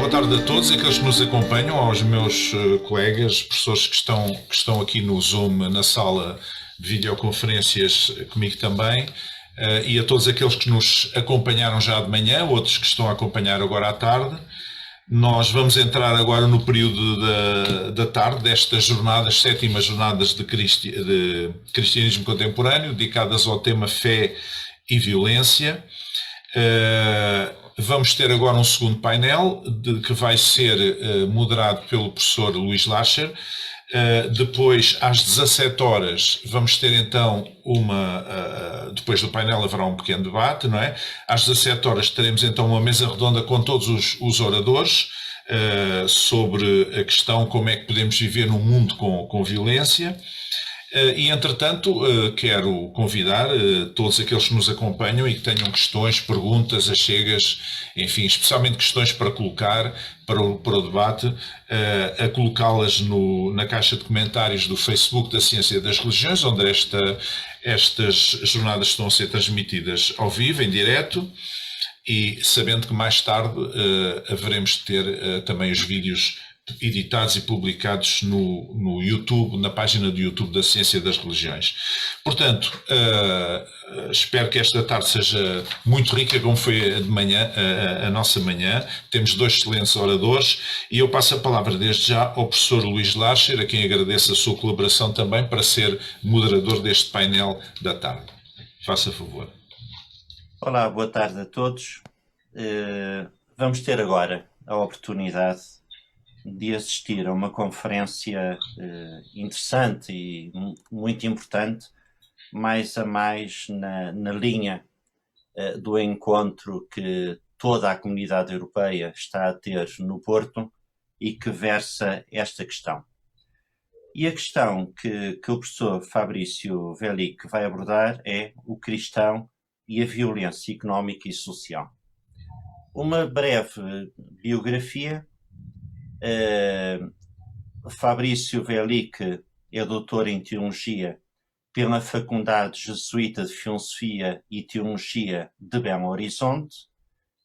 boa tarde a todos aqueles que nos acompanham, aos meus colegas, professores que estão aqui no Zoom, na sala de videoconferências comigo também, e a todos aqueles que nos acompanharam já de manhã, outros que estão a acompanhar agora à tarde. Nós vamos entrar agora no período da tarde destas jornadas, sétimas jornadas de cristianismo contemporâneo, dedicadas ao tema fé e violência. Vamos ter agora um segundo painel que vai ser moderado pelo professor Luís Lacher. Depois, às 17 horas, vamos ter então depois do painel haverá um pequeno debate, não é? Às 17 horas teremos então uma mesa redonda com todos os oradores sobre a questão como é que podemos viver num mundo com violência. E, entretanto, quero convidar todos aqueles que nos acompanham e que tenham questões, perguntas, achegas, enfim, especialmente questões para colocar para o debate, a colocá-las na caixa de comentários do Facebook da Ciência das Religiões, onde estas jornadas estão a ser transmitidas ao vivo, em direto, e sabendo que mais tarde haveremos de ter também os vídeos editados e publicados no YouTube, na página do YouTube da Ciência das Religiões. Portanto, espero que esta tarde seja muito rica, como foi a de manhã, a nossa manhã. Temos dois excelentes oradores e eu passo a palavra desde já ao professor Luís Lacher, a quem agradeço a sua colaboração também para ser moderador deste painel da tarde. Faça favor. Olá, boa tarde a todos. Vamos ter agora a oportunidade de assistir a uma conferência interessante e muito importante, mais a mais na linha do encontro que toda a comunidade europeia está a ter no Porto e que versa esta questão. E a questão que o professor Fabrício Vellic vai abordar é o cristão e a violência económica e social. Uma breve biografia. Fabrício Vellic é doutor em Teologia pela Faculdade Jesuíta de Filosofia e Teologia de Belo Horizonte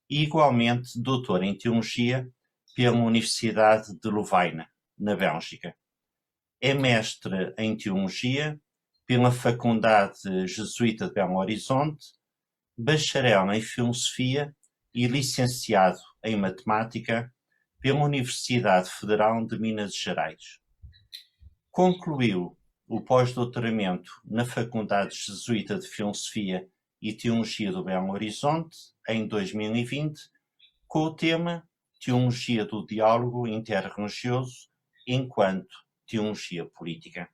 e igualmente doutor em Teologia pela Universidade de Louvain, na Bélgica. É mestre em Teologia pela Faculdade Jesuíta de Belo Horizonte, bacharel em Filosofia e licenciado em Matemática pela Universidade Federal de Minas Gerais. Concluiu o pós-doutoramento na Faculdade Jesuíta de Filosofia e Teologia do Belo Horizonte em 2020, com o tema Teologia do Diálogo Interreligioso enquanto Teologia Política.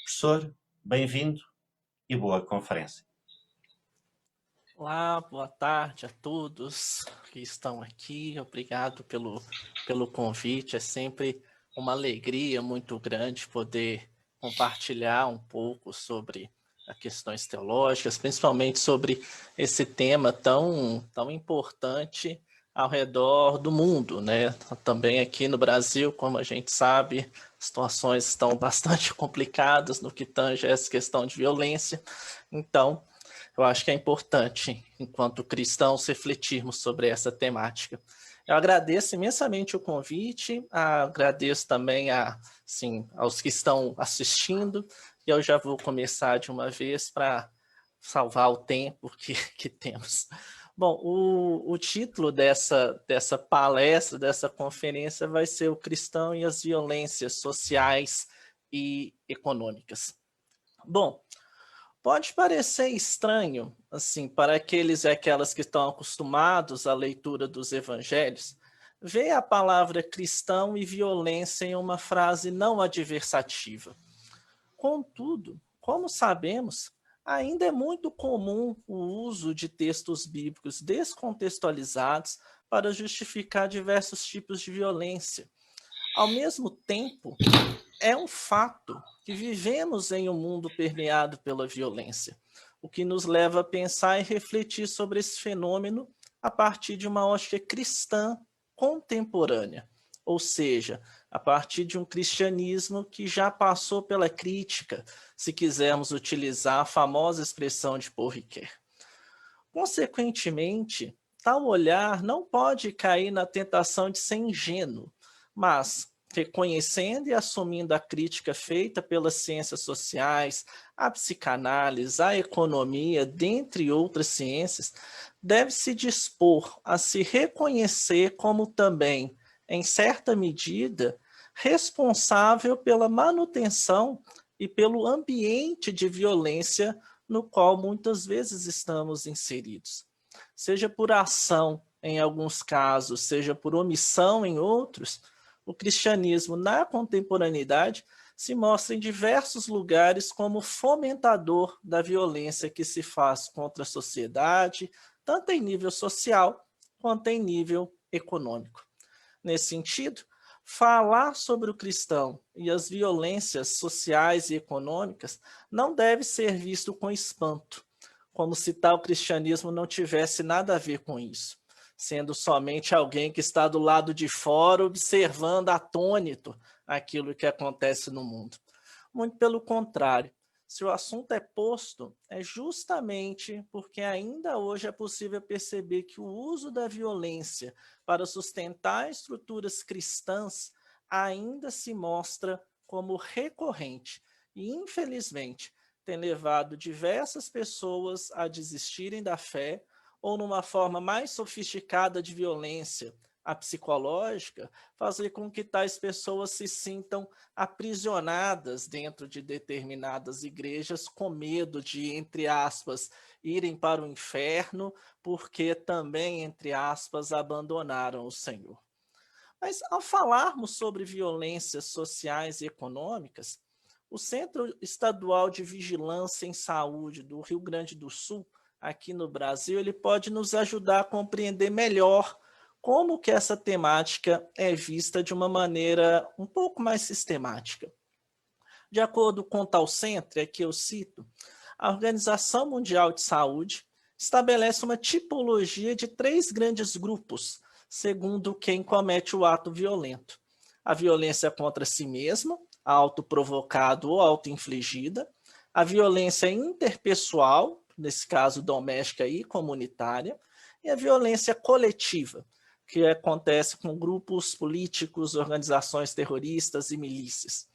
Professor, bem-vindo e boa conferência. Olá, boa tarde a todos que estão aqui. Obrigado pelo convite. É sempre uma alegria muito grande poder compartilhar um pouco sobre as questões teológicas, principalmente sobre esse tema tão importante ao redor do mundo, né? Também aqui no Brasil, como a gente sabe, situações estão bastante complicadas no que tange a essa questão de violência. Então, eu acho que é importante, enquanto cristãos, refletirmos sobre essa temática. Eu agradeço imensamente o convite, agradeço também aos que estão assistindo, e eu já vou começar de uma vez para salvar o tempo que temos. Bom, o título dessa palestra, dessa conferência, vai ser O Cristão e as Violências Sociais e Econômicas. Bom, pode parecer estranho, assim, para aqueles e aquelas que estão acostumados à leitura dos evangelhos, ver a palavra cristão e violência em uma frase não adversativa. Contudo, como sabemos, ainda é muito comum o uso de textos bíblicos descontextualizados para justificar diversos tipos de violência. Ao mesmo tempo, é um fato que vivemos em um mundo permeado pela violência, o que nos leva a pensar e refletir sobre esse fenômeno a partir de uma ótica cristã contemporânea, ou seja, a partir de um cristianismo que já passou pela crítica, se quisermos utilizar a famosa expressão de Paul Ricoeur. Consequentemente, tal olhar não pode cair na tentação de ser ingênuo, mas reconhecendo e assumindo a crítica feita pelas ciências sociais, a psicanálise, a economia, dentre outras ciências, deve-se dispor a se reconhecer como também, em certa medida, responsável pela manutenção e pelo ambiente de violência no qual muitas vezes estamos inseridos. Seja por ação, em alguns casos, seja por omissão em outros, o cristianismo na contemporaneidade se mostra em diversos lugares como fomentador da violência que se faz contra a sociedade, tanto em nível social quanto em nível econômico. Nesse sentido, falar sobre o cristão e as violências sociais e econômicas não deve ser visto com espanto, como se tal cristianismo não tivesse nada a ver com isso, sendo somente alguém que está do lado de fora observando atônito aquilo que acontece no mundo. Muito pelo contrário, se o assunto é posto, é justamente porque ainda hoje é possível perceber que o uso da violência para sustentar estruturas cristãs ainda se mostra como recorrente e, infelizmente, tem levado diversas pessoas a desistirem da fé ou, numa forma mais sofisticada de violência, a psicológica, fazer com que tais pessoas se sintam aprisionadas dentro de determinadas igrejas com medo de, entre aspas, irem para o inferno, porque também, entre aspas, abandonaram o Senhor. Mas ao falarmos sobre violências sociais e econômicas, o Centro Estadual de Vigilância em Saúde do Rio Grande do Sul, aqui no Brasil, ele pode nos ajudar a compreender melhor como que essa temática é vista de uma maneira um pouco mais sistemática. De acordo com o tal centro, aqui eu cito, a Organização Mundial de Saúde estabelece uma tipologia de 3 grandes grupos, segundo quem comete o ato violento. A violência contra si mesmo, a autoprovocada ou autoinfligida, a violência interpessoal, nesse caso doméstica e comunitária, e a violência coletiva, que acontece com grupos políticos, organizações terroristas e milícias.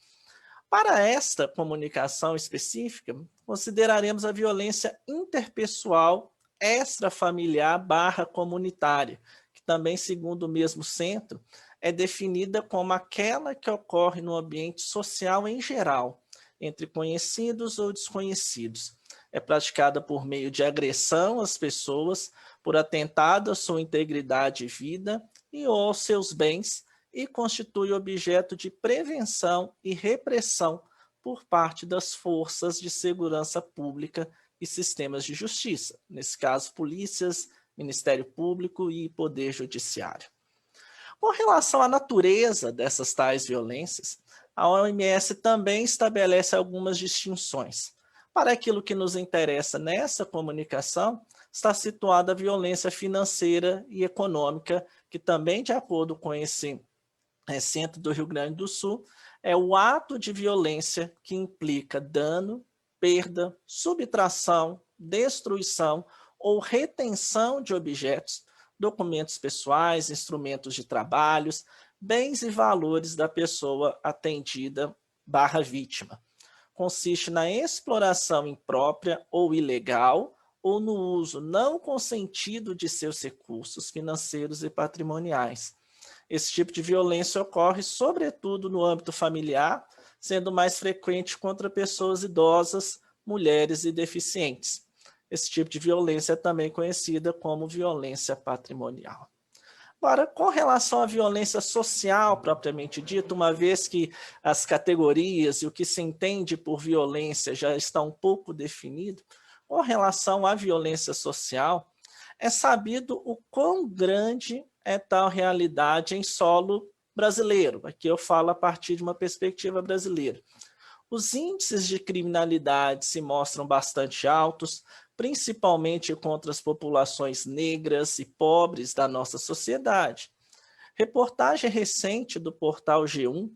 Para esta comunicação específica, consideraremos a violência interpessoal extrafamiliar / comunitária, que também, segundo o mesmo centro, é definida como aquela que ocorre no ambiente social em geral, entre conhecidos ou desconhecidos. É praticada por meio de agressão às pessoas, por atentado à sua integridade e vida e ou aos seus bens, e constitui objeto de prevenção e repressão por parte das forças de segurança pública e sistemas de justiça, nesse caso, polícias, Ministério Público e Poder Judiciário. Com relação à natureza dessas tais violências, a OMS também estabelece algumas distinções. Para aquilo que nos interessa nessa comunicação, está situada a violência financeira e econômica, que também, de acordo com esse centro do Rio Grande do Sul, é o ato de violência que implica dano, perda, subtração, destruição ou retenção de objetos, documentos pessoais, instrumentos de trabalhos, bens e valores da pessoa atendida / vítima. Consiste na exploração imprópria ou ilegal ou no uso não consentido de seus recursos financeiros e patrimoniais. Esse tipo de violência ocorre sobretudo no âmbito familiar, sendo mais frequente contra pessoas idosas, mulheres e deficientes. Esse tipo de violência é também conhecida como violência patrimonial. Agora, com relação à violência social propriamente dita, uma vez que as categorias e o que se entende por violência já está um pouco definido, com relação à violência social, é sabido o quão grande é tal realidade em solo brasileiro. Aqui eu falo a partir de uma perspectiva brasileira. Os índices de criminalidade se mostram bastante altos, principalmente contra as populações negras e pobres da nossa sociedade. Reportagem recente do portal G1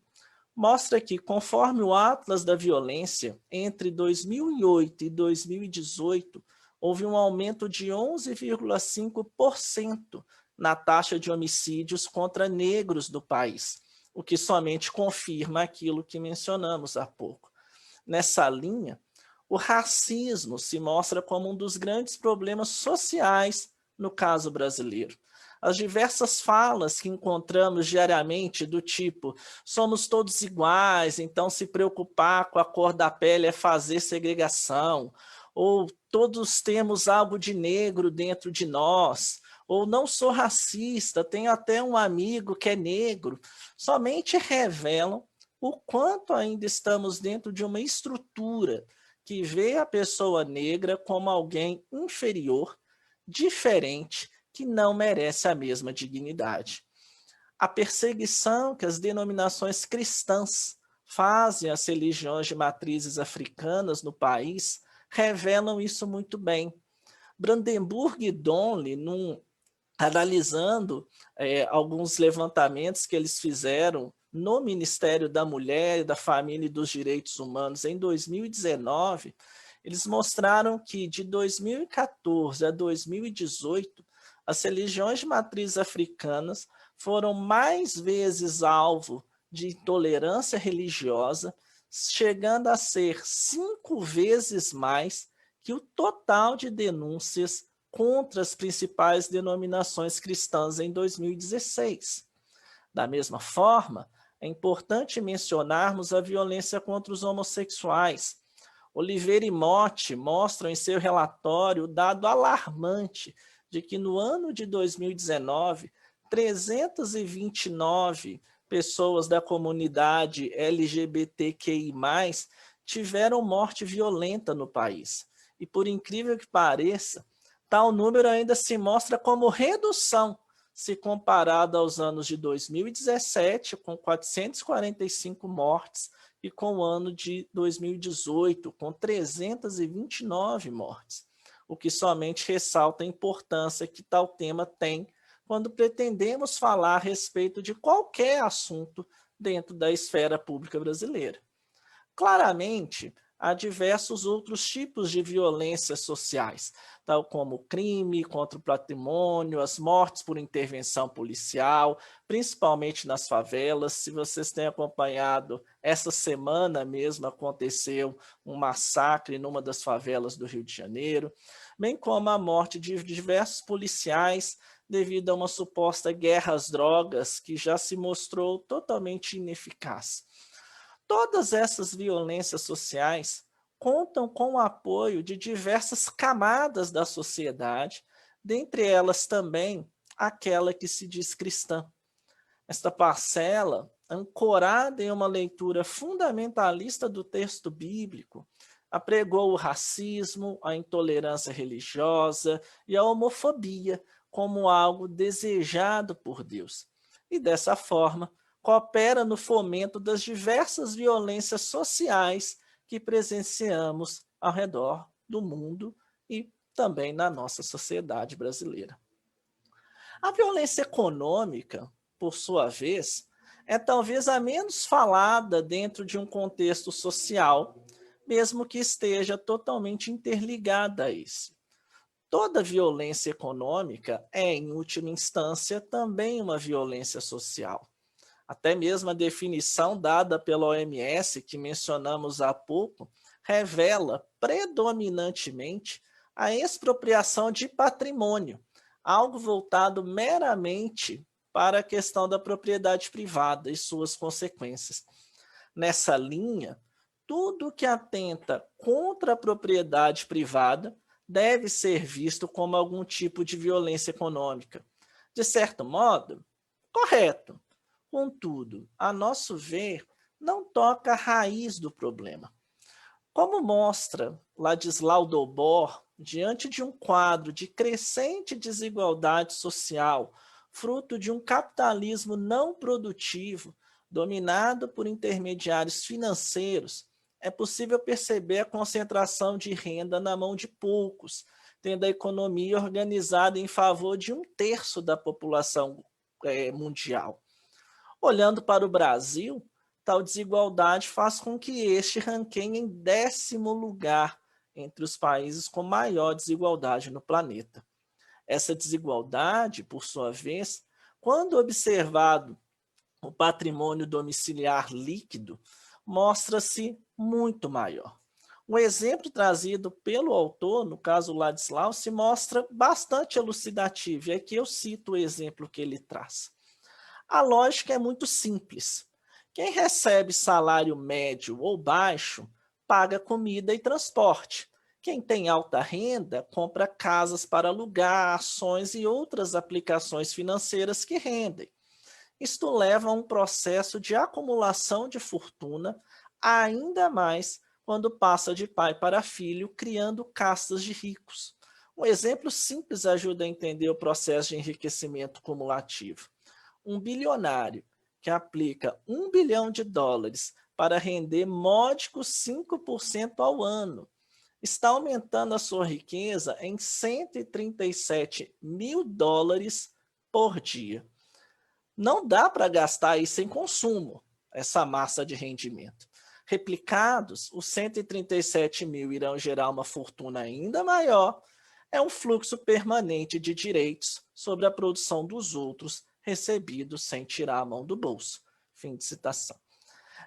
mostra que, conforme o Atlas da Violência, entre 2008 e 2018, houve um aumento de 11,5% na taxa de homicídios contra negros do país, o que somente confirma aquilo que mencionamos há pouco. Nessa linha, o racismo se mostra como um dos grandes problemas sociais no caso brasileiro. As diversas falas que encontramos diariamente do tipo somos todos iguais, então se preocupar com a cor da pele é fazer segregação, ou todos temos algo de negro dentro de nós, ou não sou racista, tenho até um amigo que é negro, somente revelam o quanto ainda estamos dentro de uma estrutura que vê a pessoa negra como alguém inferior, diferente, que não merece a mesma dignidade. A perseguição que as denominações cristãs fazem às religiões de matrizes africanas no país revelam isso muito bem. Brandenburg e Donnelly, analisando alguns levantamentos que eles fizeram no Ministério da Mulher, da Família e dos Direitos Humanos em 2019, eles mostraram que de 2014 a 2018, as religiões de matriz africanas foram mais vezes alvo de intolerância religiosa, chegando a ser 5 vezes mais que o total de denúncias contra as principais denominações cristãs em 2016. Da mesma forma, é importante mencionarmos a violência contra os homossexuais. Oliveira e Motti mostram em seu relatório o dado alarmante de que no ano de 2019, 329 pessoas da comunidade LGBTQI+, tiveram morte violenta no país. E por incrível que pareça, tal número ainda se mostra como redução, se comparado aos anos de 2017, com 445 mortes, e com o ano de 2018, com 329 mortes, o que somente ressalta a importância que tal tema tem quando pretendemos falar a respeito de qualquer assunto dentro da esfera pública brasileira. Claramente, há diversos outros tipos de violências sociais, tal como o crime contra o patrimônio, as mortes por intervenção policial, principalmente nas favelas. Se vocês têm acompanhado, essa semana mesmo aconteceu um massacre numa das favelas do Rio de Janeiro, bem como a morte de diversos policiais devido a uma suposta guerra às drogas que já se mostrou totalmente ineficaz. Todas essas violências sociais contam com o apoio de diversas camadas da sociedade, dentre elas também aquela que se diz cristã. Esta parcela, ancorada em uma leitura fundamentalista do texto bíblico, apregou o racismo, a intolerância religiosa e a homofobia como algo desejado por Deus. E dessa forma, coopera no fomento das diversas violências sociais que presenciamos ao redor do mundo e também na nossa sociedade brasileira. A violência econômica, por sua vez, é talvez a menos falada dentro de um contexto social, mesmo que esteja totalmente interligada a esse. Toda violência econômica é, em última instância, também uma violência social. Até mesmo a definição dada pela OMS, que mencionamos há pouco, revela predominantemente a expropriação de patrimônio, algo voltado meramente para a questão da propriedade privada e suas consequências. Nessa linha, tudo que atenta contra a propriedade privada deve ser visto como algum tipo de violência econômica. De certo modo, correto. Contudo, a nosso ver, não toca a raiz do problema. Como mostra Ladislau Dobor, diante de um quadro de crescente desigualdade social, fruto de um capitalismo não produtivo, dominado por intermediários financeiros, é possível perceber a concentração de renda na mão de poucos, tendo a economia organizada em favor de 1/3 da população mundial. Olhando para o Brasil, tal desigualdade faz com que este ranqueie em 10º lugar entre os países com maior desigualdade no planeta. Essa desigualdade, por sua vez, quando observado o patrimônio domiciliar líquido, mostra-se muito maior. O exemplo trazido pelo autor, no caso Ladislau, se mostra bastante elucidativo, e aqui eu cito o exemplo que ele traz. A lógica é muito simples. Quem recebe salário médio ou baixo, paga comida e transporte. Quem tem alta renda, compra casas para alugar, ações e outras aplicações financeiras que rendem. Isto leva a um processo de acumulação de fortuna, ainda mais quando passa de pai para filho, criando castas de ricos. Um exemplo simples ajuda a entender o processo de enriquecimento cumulativo. Um bilionário que aplica US$ 1 bilhão para render módicos 5% ao ano, está aumentando a sua riqueza em US$ 137 mil por dia. Não dá para gastar isso em consumo, essa massa de rendimento. Replicados, os 137 mil irão gerar uma fortuna ainda maior. É um fluxo permanente de direitos sobre a produção dos outros, recebidos sem tirar a mão do bolso. Fim de citação.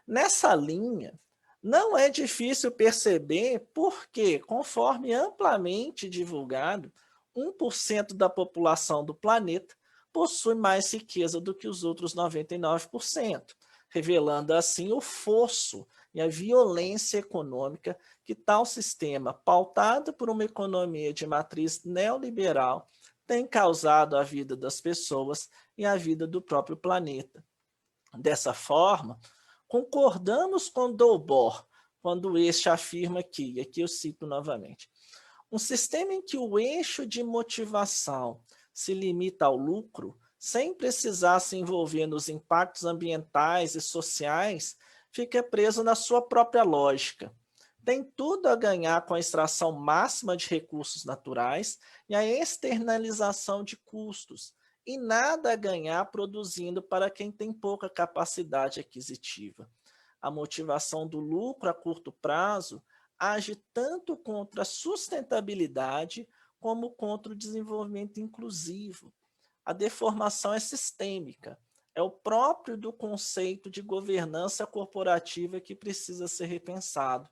Nessa linha, não é difícil perceber porque, conforme amplamente divulgado, 1% da população do planeta possui mais riqueza do que os outros 99%, revelando assim o fosso e a violência econômica que tal sistema, pautado por uma economia de matriz neoliberal, tem causado à vida das pessoas e à vida do próprio planeta. Dessa forma, concordamos com Dolbor quando este afirma que, e aqui eu cito novamente, um sistema em que o eixo de motivação se limita ao lucro, sem precisar se envolver nos impactos ambientais e sociais, fica preso na sua própria lógica. Tem tudo a ganhar com a extração máxima de recursos naturais e a externalização de custos, e nada a ganhar produzindo para quem tem pouca capacidade aquisitiva. A motivação do lucro a curto prazo age tanto contra a sustentabilidade como contra o desenvolvimento inclusivo. A deformação é sistêmica, é o próprio do conceito de governança corporativa que precisa ser repensado.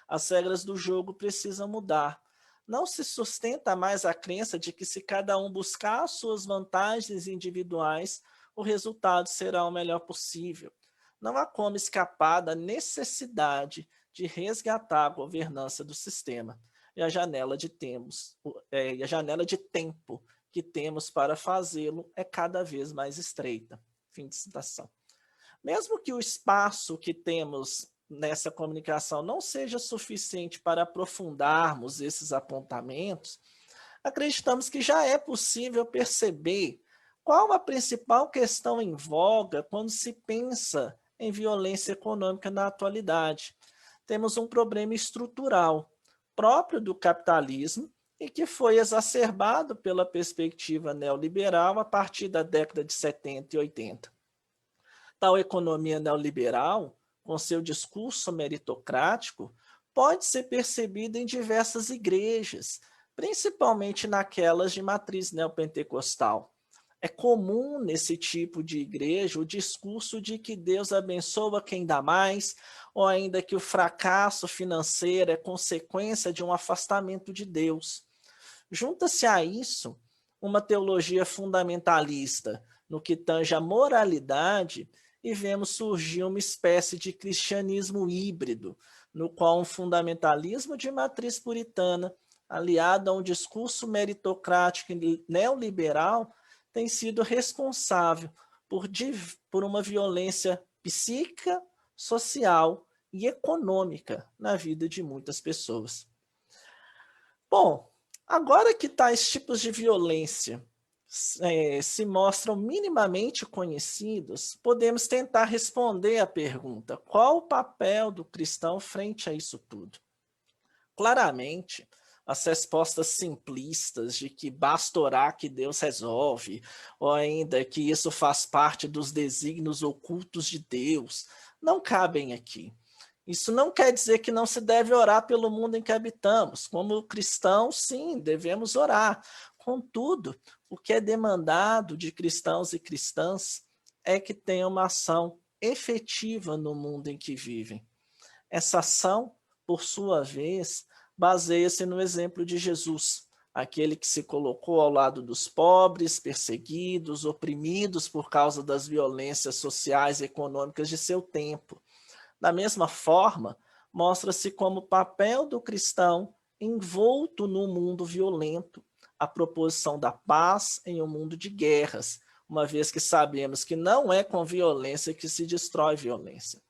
As regras do jogo precisam mudar. Não se sustenta mais a crença de que se cada um buscar as suas vantagens individuais, o resultado será o melhor possível. Não há como escapar da necessidade de resgatar a governança do sistema e a janela de tempo que temos para fazê-lo é cada vez mais estreita. Fim de citação. Mesmo que o espaço que temos nessa comunicação não seja suficiente para aprofundarmos esses apontamentos, acreditamos que já é possível perceber qual a principal questão em voga quando se pensa em violência econômica na atualidade. Temos um problema estrutural próprio do capitalismo e que foi exacerbado pela perspectiva neoliberal a partir da década de 70 e 80. Tal economia neoliberal, com seu discurso meritocrático, pode ser percebida em diversas igrejas, principalmente naquelas de matriz neopentecostal. É comum nesse tipo de igreja o discurso de que Deus abençoa quem dá mais, ou ainda que o fracasso financeiro é consequência de um afastamento de Deus. Junta-se a isso uma teologia fundamentalista no que tange à moralidade e vemos surgir uma espécie de cristianismo híbrido, no qual um fundamentalismo de matriz puritana, aliado a um discurso meritocrático e neoliberal, tem sido responsável por uma violência psíquica, social e econômica na vida de muitas pessoas. Bom, agora que tais tipos de violência se mostram minimamente conhecidos, podemos tentar responder à pergunta: qual o papel do cristão frente a isso tudo? Claramente, as respostas simplistas de que basta orar que Deus resolve, ou ainda que isso faz parte dos desígnios ocultos de Deus, não cabem aqui. Isso não quer dizer que não se deve orar pelo mundo em que habitamos. Como cristãos, sim, devemos orar. Contudo, o que é demandado de cristãos e cristãs é que tenham uma ação efetiva no mundo em que vivem. Essa ação, por sua vez, baseia-se no exemplo de Jesus, aquele que se colocou ao lado dos pobres, perseguidos, oprimidos por causa das violências sociais e econômicas de seu tempo. Da mesma forma, mostra-se como papel do cristão envolto no mundo violento, a proposição da paz em um mundo de guerras, uma vez que sabemos que não é com violência que se destrói violência.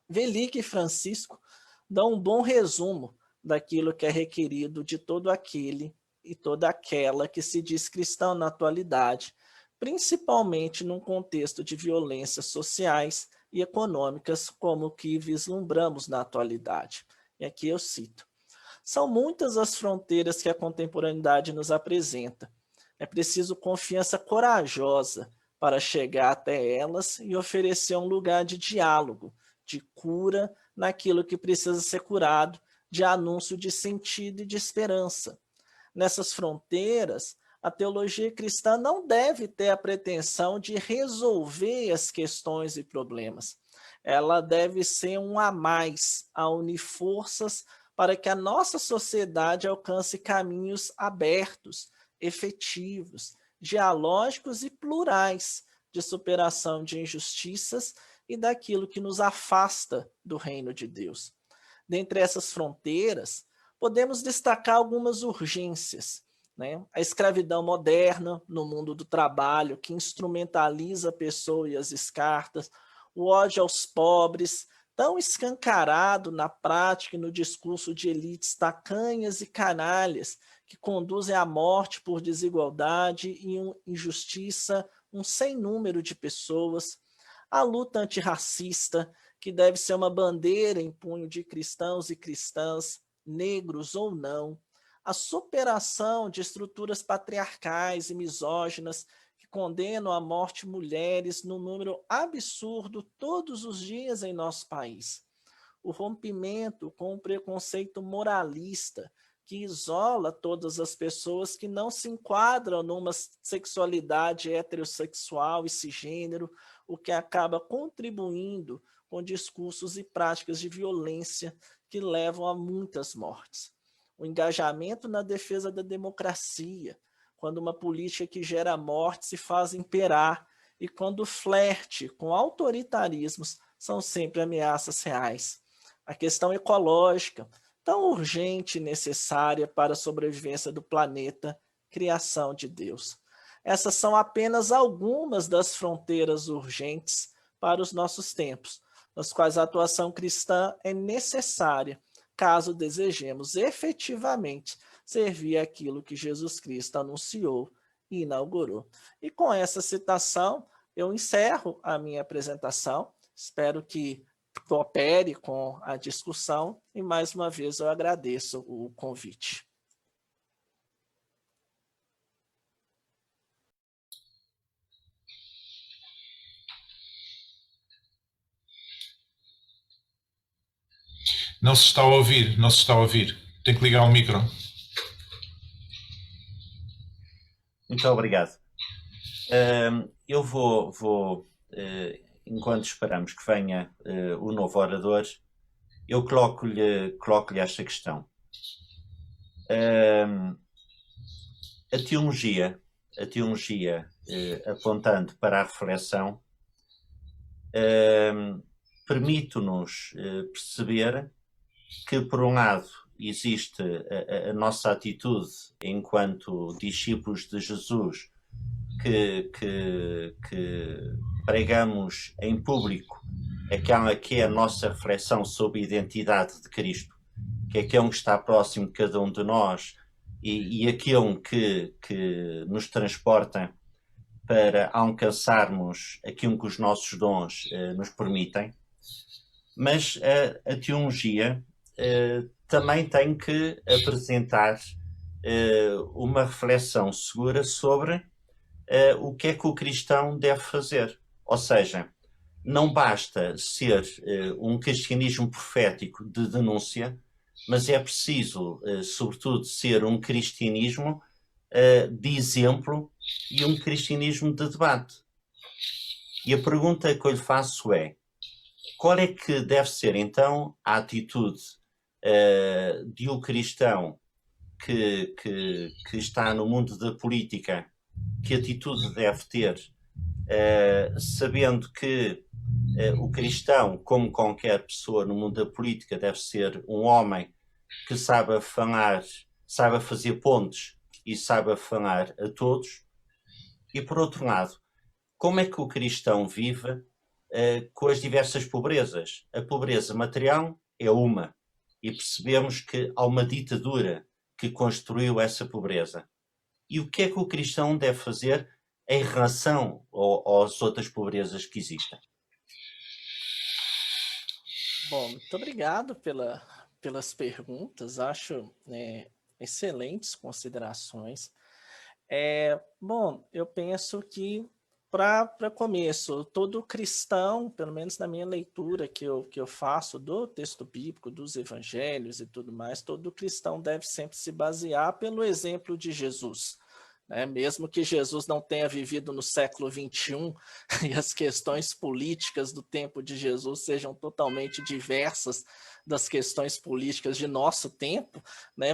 Velic e Francisco dão um bom resumo daquilo que é requerido de todo aquele e toda aquela que se diz cristão na atualidade, principalmente num contexto de violências sociais e econômicas como o que vislumbramos na atualidade. E aqui eu cito: são muitas as fronteiras que a contemporaneidade nos apresenta. É preciso confiança corajosa para chegar até elas e oferecer um lugar de diálogo, de cura naquilo que precisa ser curado, de anúncio de sentido e de esperança. Nessas fronteiras, a teologia cristã não deve ter a pretensão de resolver as questões e problemas. Ela deve ser um a mais, a unir forças para que a nossa sociedade alcance caminhos abertos, efetivos, dialógicos e plurais de superação de injustiças e daquilo que nos afasta do reino de Deus. Dentre essas fronteiras, podemos destacar algumas urgências, né? A escravidão moderna no mundo do trabalho, que instrumentaliza a pessoa e as escartas, o ódio aos pobres, tão escancarado na prática e no discurso de elites tacanhas e canalhas, que conduzem à morte por desigualdade e injustiça um sem número de pessoas, a luta antirracista, que deve ser uma bandeira em punho de cristãos e cristãs, negros ou não, a superação de estruturas patriarcais e misóginas que condenam à morte mulheres num número absurdo todos os dias em nosso país, o rompimento com o preconceito moralista que isola todas as pessoas que não se enquadram numa sexualidade heterossexual e cisgênero, o que acaba contribuindo com discursos e práticas de violência que levam a muitas mortes. O engajamento na defesa da democracia, quando uma política que gera morte se faz imperar e quando o flerte com autoritarismos são sempre ameaças reais. A questão ecológica, tão urgente e necessária para a sobrevivência do planeta, criação de Deus. Essas são apenas algumas das fronteiras urgentes para os nossos tempos, nas quais a atuação cristã é necessária, caso desejemos efetivamente servir aquilo que Jesus Cristo anunciou e inaugurou. E com essa citação, eu encerro a minha apresentação. Espero que coopere com a discussão e, mais uma vez, eu agradeço o convite. Não se está a ouvir, não se está a ouvir. Tem que ligar o micro. Muito obrigado. Eu vou enquanto esperamos que venha o novo orador, eu coloco-lhe esta questão. A teologia, apontando para a reflexão, permite-nos perceber que, por um lado, existe a nossa atitude enquanto discípulos de Jesus, que pregamos em público aquela que é a nossa reflexão sobre a identidade de Cristo, que é aquele que está próximo de cada um de nós e aquele que nos transporta para alcançarmos aquilo que os nossos dons nos permitem. Mas a teologia também tem que apresentar uma reflexão segura sobre o que é que o cristão deve fazer. Ou seja, não basta ser um cristianismo profético de denúncia, mas é preciso, sobretudo, ser um cristianismo de exemplo e um cristianismo de debate. E a pergunta que eu lhe faço é: qual é que deve ser, então, a atitude de um cristão que está no mundo da política? Que atitude deve ter, sabendo que o cristão, como qualquer pessoa no mundo da política, deve ser um homem que saiba falar, saiba fazer pontes e saiba falar a todos. E, por outro lado, como é que o cristão vive com as diversas pobrezas? A pobreza material é uma, e percebemos que há uma ditadura que construiu essa pobreza. E o que é que o cristão deve fazer em relação às outras pobrezas que existem? Bom, muito obrigado pelas perguntas, acho excelentes considerações. Bom, eu penso que, para começo, todo cristão, pelo menos na minha leitura que eu faço do texto bíblico, dos evangelhos e tudo mais, todo cristão deve sempre se basear pelo exemplo de Jesus. Mesmo que Jesus não tenha vivido no século XXI e as questões políticas do tempo de Jesus sejam totalmente diversas das questões políticas de nosso tempo,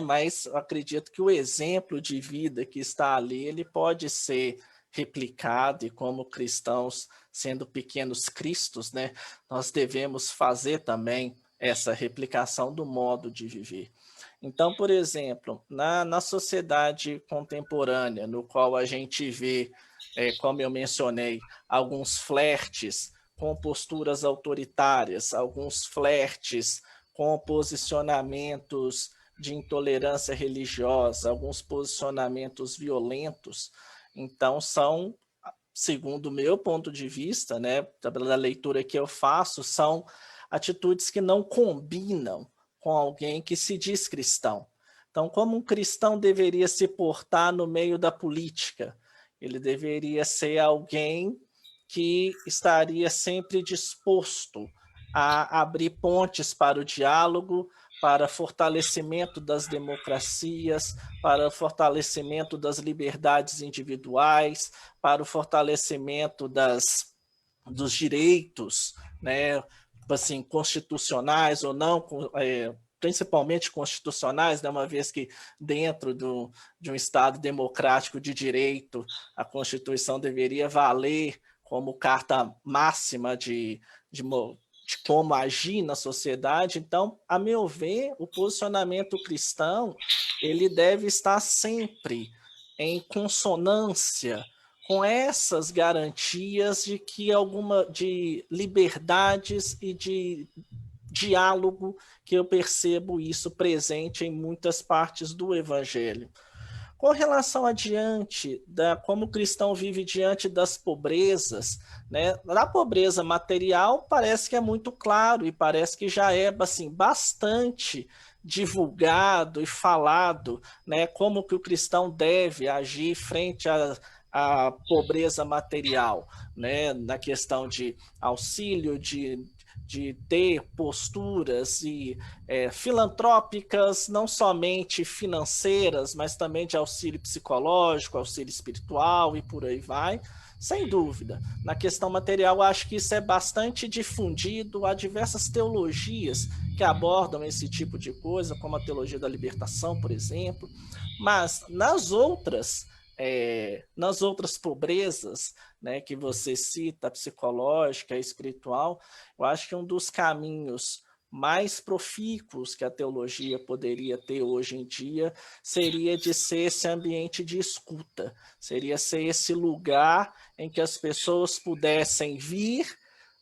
mas acredito que o exemplo de vida que está ali, ele pode ser replicado, e como cristãos, sendo pequenos cristos, nós devemos fazer também essa replicação do modo de viver. Então, por exemplo, na sociedade contemporânea, no qual a gente vê, como eu mencionei, alguns flertes com posturas autoritárias, alguns flertes com posicionamentos de intolerância religiosa, alguns posicionamentos violentos, então são, segundo o meu ponto de vista, pela leitura que eu faço, são atitudes que não combinam com alguém que se diz cristão. Então, como um cristão deveria se portar no meio da política? Ele deveria ser alguém que estaria sempre disposto a abrir pontes para o diálogo, para fortalecimento das democracias, para o fortalecimento das liberdades individuais, para o fortalecimento dos direitos, assim, constitucionais ou não, principalmente constitucionais, uma vez que dentro de um Estado democrático de direito, a Constituição deveria valer como carta máxima de como agir na sociedade. Então, a meu ver, o posicionamento cristão, ele deve estar sempre em consonância com essas garantias de liberdades e de diálogo, que eu percebo isso presente em muitas partes do Evangelho. Com relação como o cristão vive diante das pobrezas, na pobreza material parece que é muito claro e parece que já é assim, bastante divulgado e falado, como que o cristão deve agir frente à pobreza material, na questão de auxílio, de ter posturas filantrópicas, não somente financeiras, mas também de auxílio psicológico, auxílio espiritual e por aí vai. Sem dúvida. Na questão material, acho que isso é bastante difundido. Há diversas teologias que abordam esse tipo de coisa, como a teologia da libertação, por exemplo. Mas nas outras pobrezas, que você cita, psicológica, espiritual, eu acho que um dos caminhos mais profícuos que a teologia poderia ter hoje em dia seria de ser esse ambiente de escuta, seria ser esse lugar em que as pessoas pudessem vir,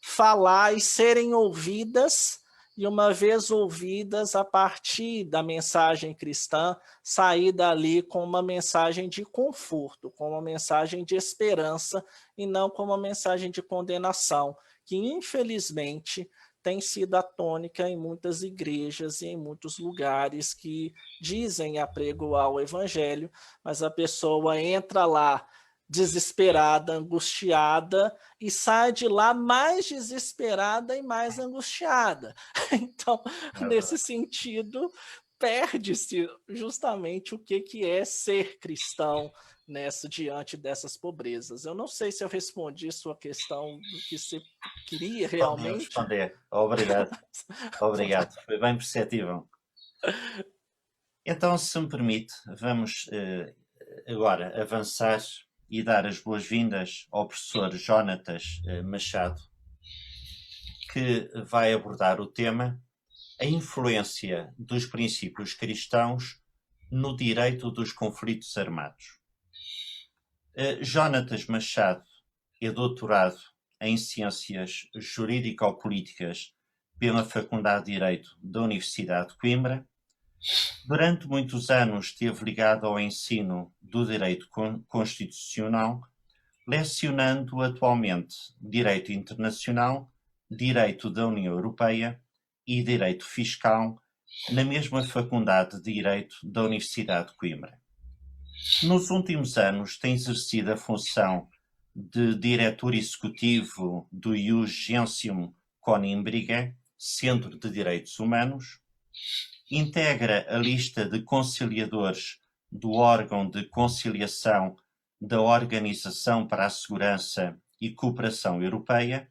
falar e serem ouvidas, e uma vez ouvidas, a partir da mensagem cristã, sair dali com uma mensagem de conforto, com uma mensagem de esperança, e não com uma mensagem de condenação, que infelizmente tem sido a tônica em muitas igrejas e em muitos lugares que dizem apregoar o evangelho, mas a pessoa entra lá desesperada, angustiada, e sai de lá mais desesperada e mais angustiada. Então, nesse sentido, perde-se justamente o que é ser cristão diante dessas pobrezas. Eu não sei se eu respondi sua questão do que você queria Pode realmente. responder. Obrigado. Obrigado. Foi bem perceptível. Então, se me permite, vamos agora avançar e dar as boas-vindas ao professor Jonatas Machado, que vai abordar o tema a influência dos princípios cristãos no direito dos conflitos armados. Jonatas Machado é doutorado em Ciências Jurídico-Políticas pela Faculdade de Direito da Universidade de Coimbra. Durante muitos anos esteve ligado ao ensino do direito constitucional, lecionando atualmente Direito Internacional, Direito da União Europeia e Direito Fiscal na mesma Faculdade de Direito da Universidade de Coimbra. Nos últimos anos tem exercido a função de diretor executivo do Ius Gentium Coimbra, Centro de Direitos Humanos, integra a lista de conciliadores do órgão de conciliação da Organização para a Segurança e Cooperação Europeia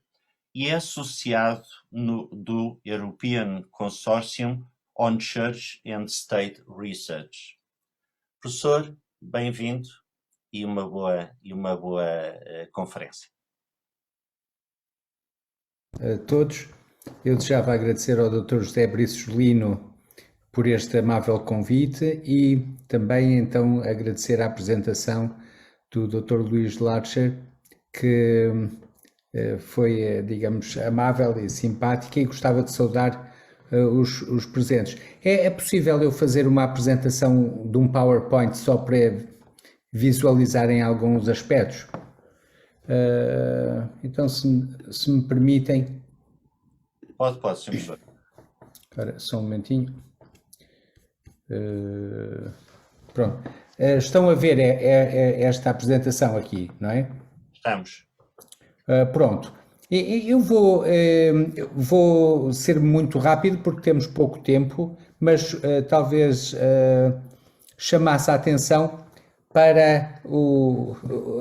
e é associado do European Consortium on Church and State Research. Professor, bem-vindo e uma boa conferência. A todos, eu desejava agradecer ao Dr. José Briços Lino por este amável convite e também então agradecer a apresentação do Dr. Luís Larcher, que foi, digamos, amável e simpática e gostava de saudar os presentes. É possível eu fazer uma apresentação de um PowerPoint só para visualizarem alguns aspectos? Então, se me permitem... Pode, sim, professor. Agora, só um momentinho. Pronto. Estão a ver esta apresentação aqui, não é? Estamos. Pronto. Eu vou ser muito rápido porque temos pouco tempo, mas talvez chamasse a atenção para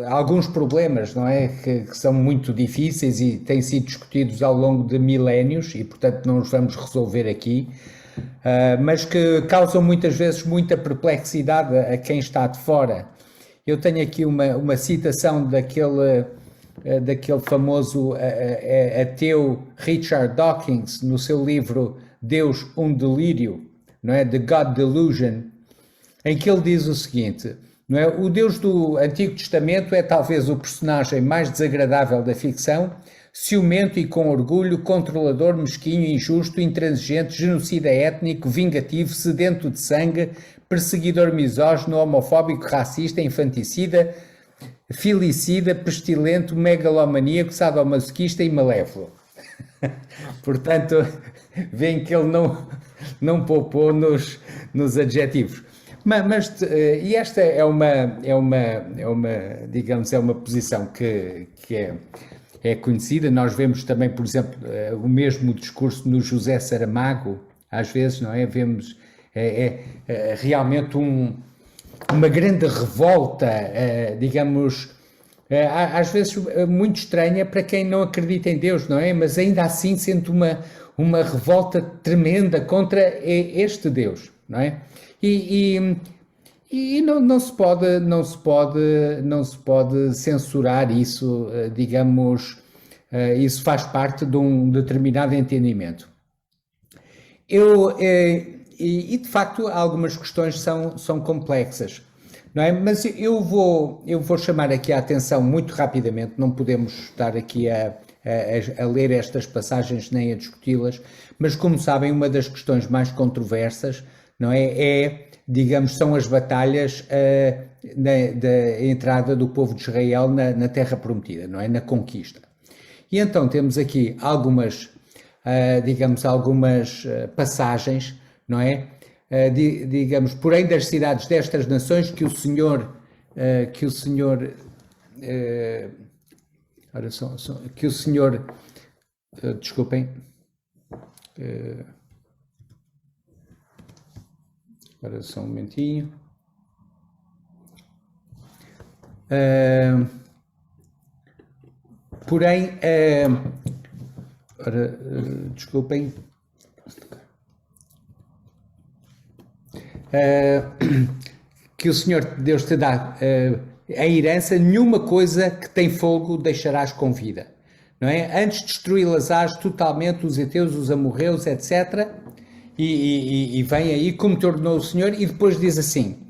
alguns problemas, não é? Que são muito difíceis e têm sido discutidos ao longo de milénios e, portanto, não os vamos resolver aqui, mas que causam muitas vezes muita perplexidade a quem está de fora. Eu tenho aqui uma citação daquele famoso ateu Richard Dawkins, no seu livro Deus, um Delírio, não é? The God Delusion, em que ele diz o seguinte, não é? O Deus do Antigo Testamento é talvez o personagem mais desagradável da ficção, ciumento e com orgulho, controlador, mesquinho, injusto, intransigente, genocida étnico, vingativo, sedento de sangue, perseguidor misógino, homofóbico, racista, infanticida, filicida, pestilento, megalomaníaco, sadomasoquista e malévolo. Portanto, veem que ele não poupou nos adjetivos. E esta é uma posição que é conhecida. Nós vemos também, por exemplo, o mesmo discurso no José Saramago, às vezes, não é? Vemos realmente uma grande revolta, digamos, às vezes muito estranha para quem não acredita em Deus, não é? Mas ainda assim sente uma revolta tremenda contra este Deus, não é? E não se pode censurar isso, digamos, isso faz parte de um determinado entendimento. E de facto algumas questões são complexas, não é? Mas eu vou chamar aqui a atenção muito rapidamente, não podemos estar aqui a ler estas passagens nem a discuti-las, mas como sabem, uma das questões mais controversas, não é? Digamos, são as batalhas da entrada do povo de Israel na Terra Prometida, não é? Na conquista. E então temos aqui algumas passagens, não é? Digamos, porém das cidades destas nações que o Senhor ora, que o senhor, desculpem, agora só um momentinho. Porém, ora, desculpem. Que o Senhor Deus te dá a herança, nenhuma coisa que tem fogo deixarás com vida. Não é? Antes destruí-las-ás totalmente, os heteus, os amorreus, etc. E vem aí, como te ordenou o Senhor, e depois diz assim,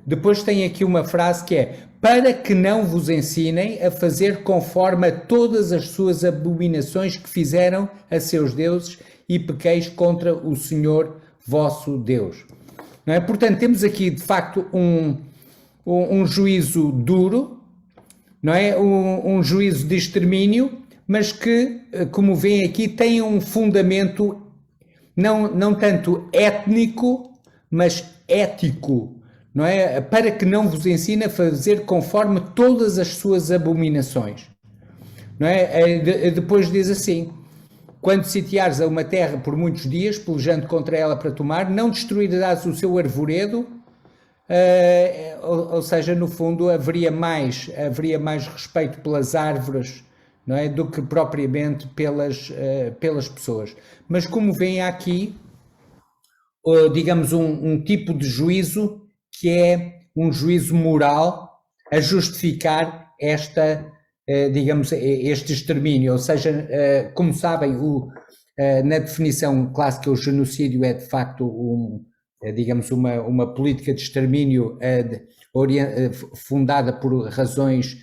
depois tem aqui uma frase que é, para que não vos ensinem a fazer conforme a todas as suas abominações que fizeram a seus deuses e pequeis contra o Senhor vosso Deus. Não é? Portanto, temos aqui, de facto, um juízo duro, não é? Um juízo de extermínio, mas que, como veem aqui, tem um fundamento não tanto étnico, mas ético, não é? Para que não vos ensine a fazer conforme todas as suas abominações. Não é? Depois diz assim, quando sitiares a uma terra por muitos dias, pelejando contra ela para tomar, não destruirás o seu arvoredo, ou seja, no fundo haveria mais respeito pelas árvores, não é, do que propriamente pelas pessoas. Mas como vem aqui, digamos, um tipo de juízo que é um juízo moral a justificar digamos, este extermínio. Ou seja, como sabem, na definição clássica, o genocídio é de facto digamos, uma política de extermínio fundada por razões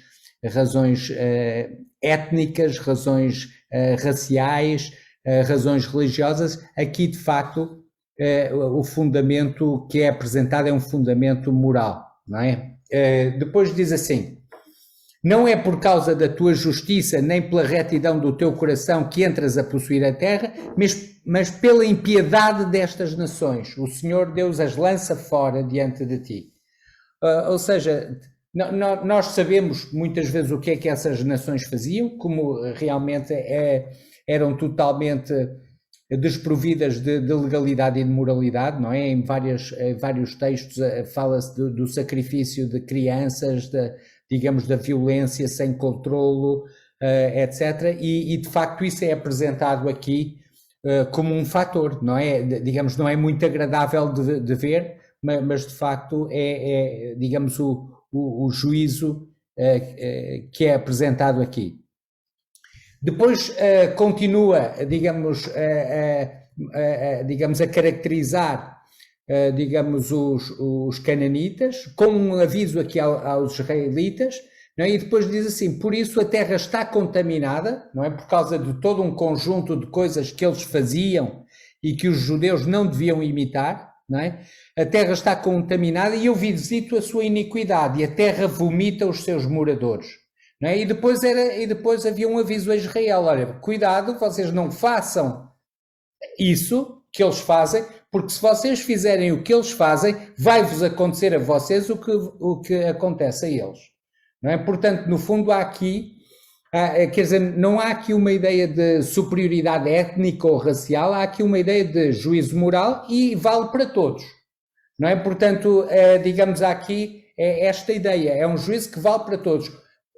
étnicas, razões raciais, razões religiosas. Aqui, de facto, o fundamento que é apresentado é um fundamento moral, não é? Depois diz assim, não é por causa da tua justiça nem pela retidão do teu coração que entras a possuir a terra, mas pela impiedade destas nações. O Senhor Deus as lança fora diante de ti. Ou seja, nós sabemos muitas vezes o que é que essas nações faziam, como realmente eram totalmente desprovidas de legalidade e de moralidade, não é? Em vários textos fala-se do sacrifício de crianças, digamos, da violência sem controlo, etc. E de facto isso é apresentado aqui como um fator, não é? Digamos, não é muito agradável de ver, mas de facto digamos, o juízo que é apresentado aqui. Depois continua, digamos, a caracterizar, digamos, os cananitas, com um aviso aqui aos israelitas, não é? E depois diz assim, por isso a terra está contaminada, não é? Por causa de todo um conjunto de coisas que eles faziam e que os judeus não deviam imitar, não é? A terra está contaminada e eu visito a sua iniquidade e a terra vomita os seus moradores. Não é? E depois havia um aviso a Israel, olha, cuidado, vocês não façam isso que eles fazem, porque se vocês fizerem o que eles fazem, vai-vos acontecer a vocês o que acontece a eles. Não é? Portanto, no fundo há aqui, quer dizer, não há aqui uma ideia de superioridade étnica ou racial, há aqui uma ideia de juízo moral e vale para todos. Não é? Portanto, digamos aqui, esta ideia, é um juízo que vale para todos.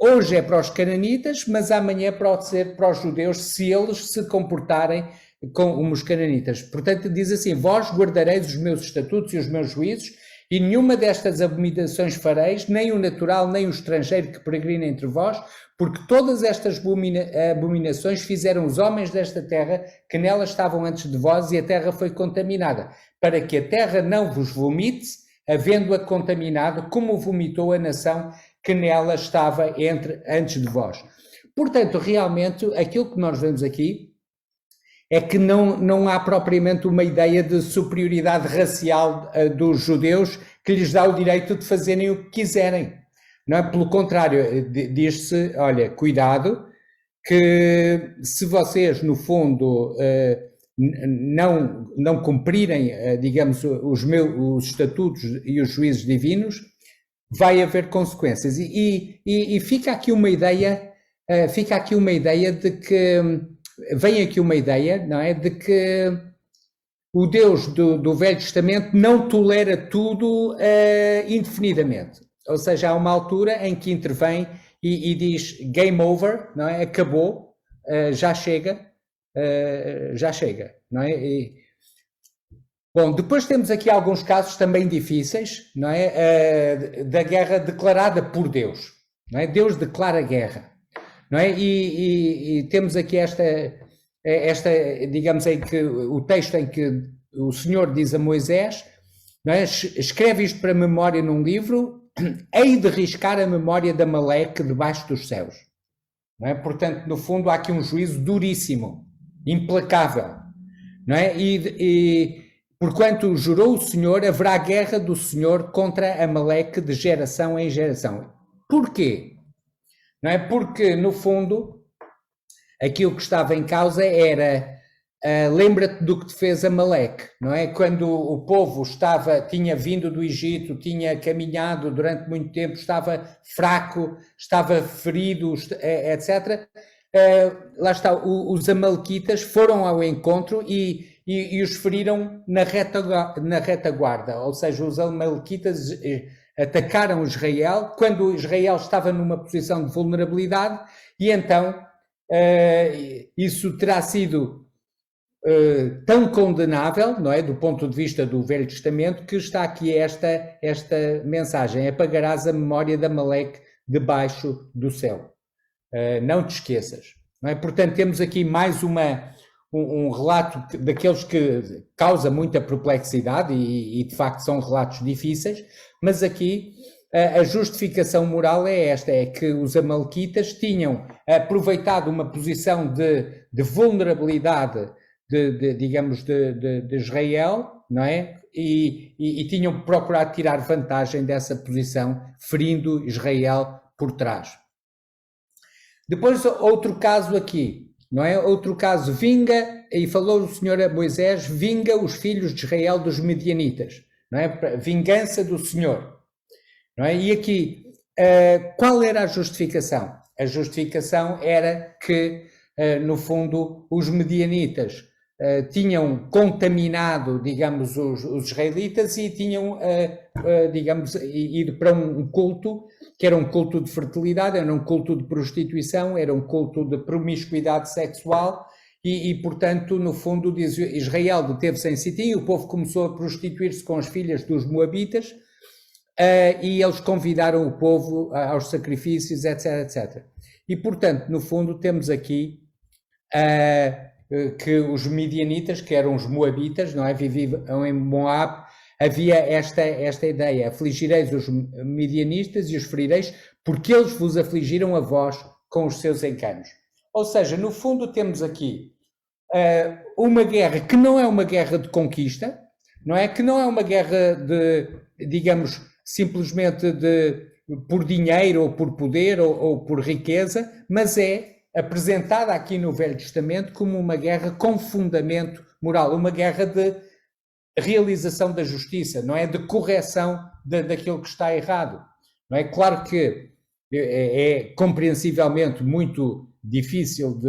Hoje é para os cananitas, mas amanhã pode ser para os judeus, se eles se comportarem como os cananitas. Portanto, diz assim, vós guardareis os meus estatutos e os meus juízos, e nenhuma destas abominações fareis, nem o natural, nem o estrangeiro que peregrina entre vós, porque todas estas abominações fizeram os homens desta terra, que nela estavam antes de vós, e a terra foi contaminada, para que a terra não vos vomite, havendo-a contaminado, como vomitou a nação que nela estava antes de vós. Portanto, realmente, aquilo que nós vemos aqui é que não há propriamente uma ideia de superioridade racial dos judeus que lhes dá o direito de fazerem o que quiserem. Não é? Pelo contrário, diz-se, olha, cuidado, que se vocês, no fundo, não cumprirem, digamos, os estatutos e os juízos divinos, vai haver consequências. E fica aqui uma ideia, de que, vem aqui uma ideia, não é? De que o Deus do Velho Testamento não tolera tudo indefinidamente. Ou seja, há uma altura em que intervém e diz game over, não é? Acabou, já chega, não é? Bom, depois temos aqui alguns casos também difíceis, não é? Da guerra declarada por Deus, não é? Deus declara guerra, não é? E temos aqui esta, digamos, em que o texto em que o Senhor diz a Moisés, não é? Escreve isto para memória num livro, hei de riscar a memória de Amaleque debaixo dos céus, não é? Portanto, no fundo, há aqui um juízo duríssimo, implacável, não é? Porquanto jurou o Senhor, haverá guerra do Senhor contra Amaleque de geração em geração. Porquê? Não é? Porque, no fundo, aquilo que estava em causa era, lembra-te do que te fez Amaleque, não é? Quando o povo tinha vindo do Egito, tinha caminhado durante muito tempo, estava fraco, estava ferido, etc. Lá está, os amalequitas foram ao encontro e os feriram na retaguarda, ou seja, os amalequitas atacaram Israel quando Israel estava numa posição de vulnerabilidade e então isso terá sido tão condenável, não é, do ponto de vista do Velho Testamento, que está aqui esta mensagem: apagarás a memória de Amaleque debaixo do céu. Não te esqueças, não é? Portanto, temos aqui mais um relato daqueles que causa muita perplexidade e de facto são relatos difíceis, mas aqui a justificação moral é esta, é que os amalequitas tinham aproveitado uma posição de vulnerabilidade digamos, de Israel, não é? E tinham procurado tirar vantagem dessa posição, ferindo Israel por trás. Depois, outro caso aqui, não é? Outro caso, vinga, e falou o Senhor a Moisés, vinga os filhos de Israel dos medianitas, não é? Vingança do Senhor, não é? E aqui, qual era a justificação? A justificação era que, no fundo, os medianitas tinham contaminado, digamos, os israelitas e tinham, digamos, ido para um culto, que era um culto de fertilidade, era um culto de prostituição, era um culto de promiscuidade sexual e portanto, no fundo, diz Israel deteve-se em Sitim e o povo começou a prostituir-se com as filhas dos moabitas e eles convidaram o povo aos sacrifícios, etc, etc. E, portanto, no fundo, temos aqui que os midianitas, que eram os moabitas, não é? Viviam em Moab, havia esta ideia: afligireis os midianistas e os ferireis, porque eles vos afligiram a vós com os seus enganos. Ou seja, no fundo temos aqui uma guerra que não é uma guerra de conquista, não é? Que não é uma guerra de, digamos, simplesmente por dinheiro ou por poder ou por riqueza, mas é apresentada aqui no Velho Testamento como uma guerra com fundamento moral, uma guerra de realização da justiça, não é? De correção daquilo que está errado, não é? Claro que é compreensivelmente muito difícil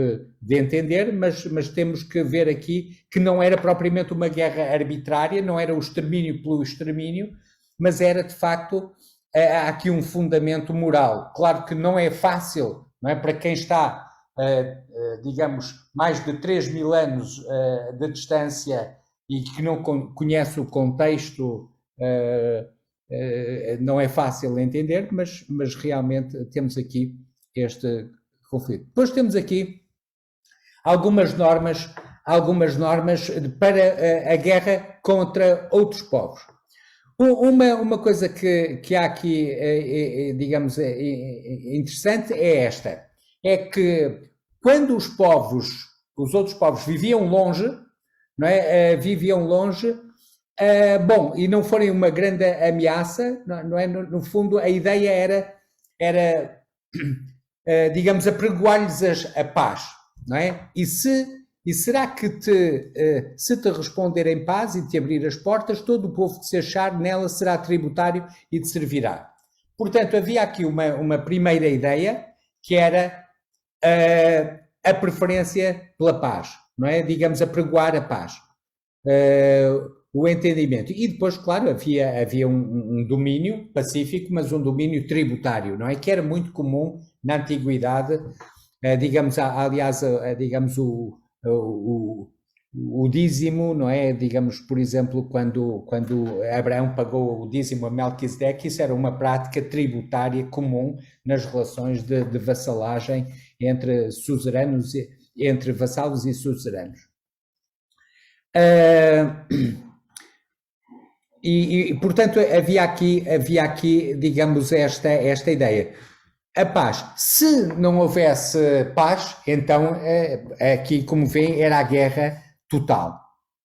de entender, mas temos que ver aqui que não era propriamente uma guerra arbitrária, não era o extermínio pelo extermínio, mas era de facto, há aqui um fundamento moral. Claro que não é fácil, não é? Para quem está, digamos, mais de 3.000 anos de distância e que não conhece o contexto, não é fácil entender, mas realmente temos aqui este conflito. Depois temos aqui algumas normas para a guerra contra outros povos. Uma coisa que há aqui, digamos, interessante é esta, é que quando os outros povos viviam longe, não é? Viviam longe, bom, e não forem uma grande ameaça, não é? No fundo, a ideia era digamos, apregoar-lhes a paz, não é? E será que se te responder em paz e te abrir as portas, todo o povo que se achar nela será tributário e te servirá. Portanto, havia aqui uma primeira ideia, que era a preferência pela paz, não é? Digamos, apregoar a paz, o entendimento. E depois, claro, havia um domínio pacífico, mas um domínio tributário, não é? Que era muito comum na antiguidade, digamos, aliás, digamos, o dízimo, não é? Digamos, por exemplo, quando Abraão pagou o dízimo a Melquisedeque, isso era uma prática tributária comum nas relações de vassalagem entre suzeranos, entre vassalos e suzeranos. Portanto, havia aqui, digamos, esta ideia. A paz. Se não houvesse paz, então, aqui, como vêem, era a guerra total.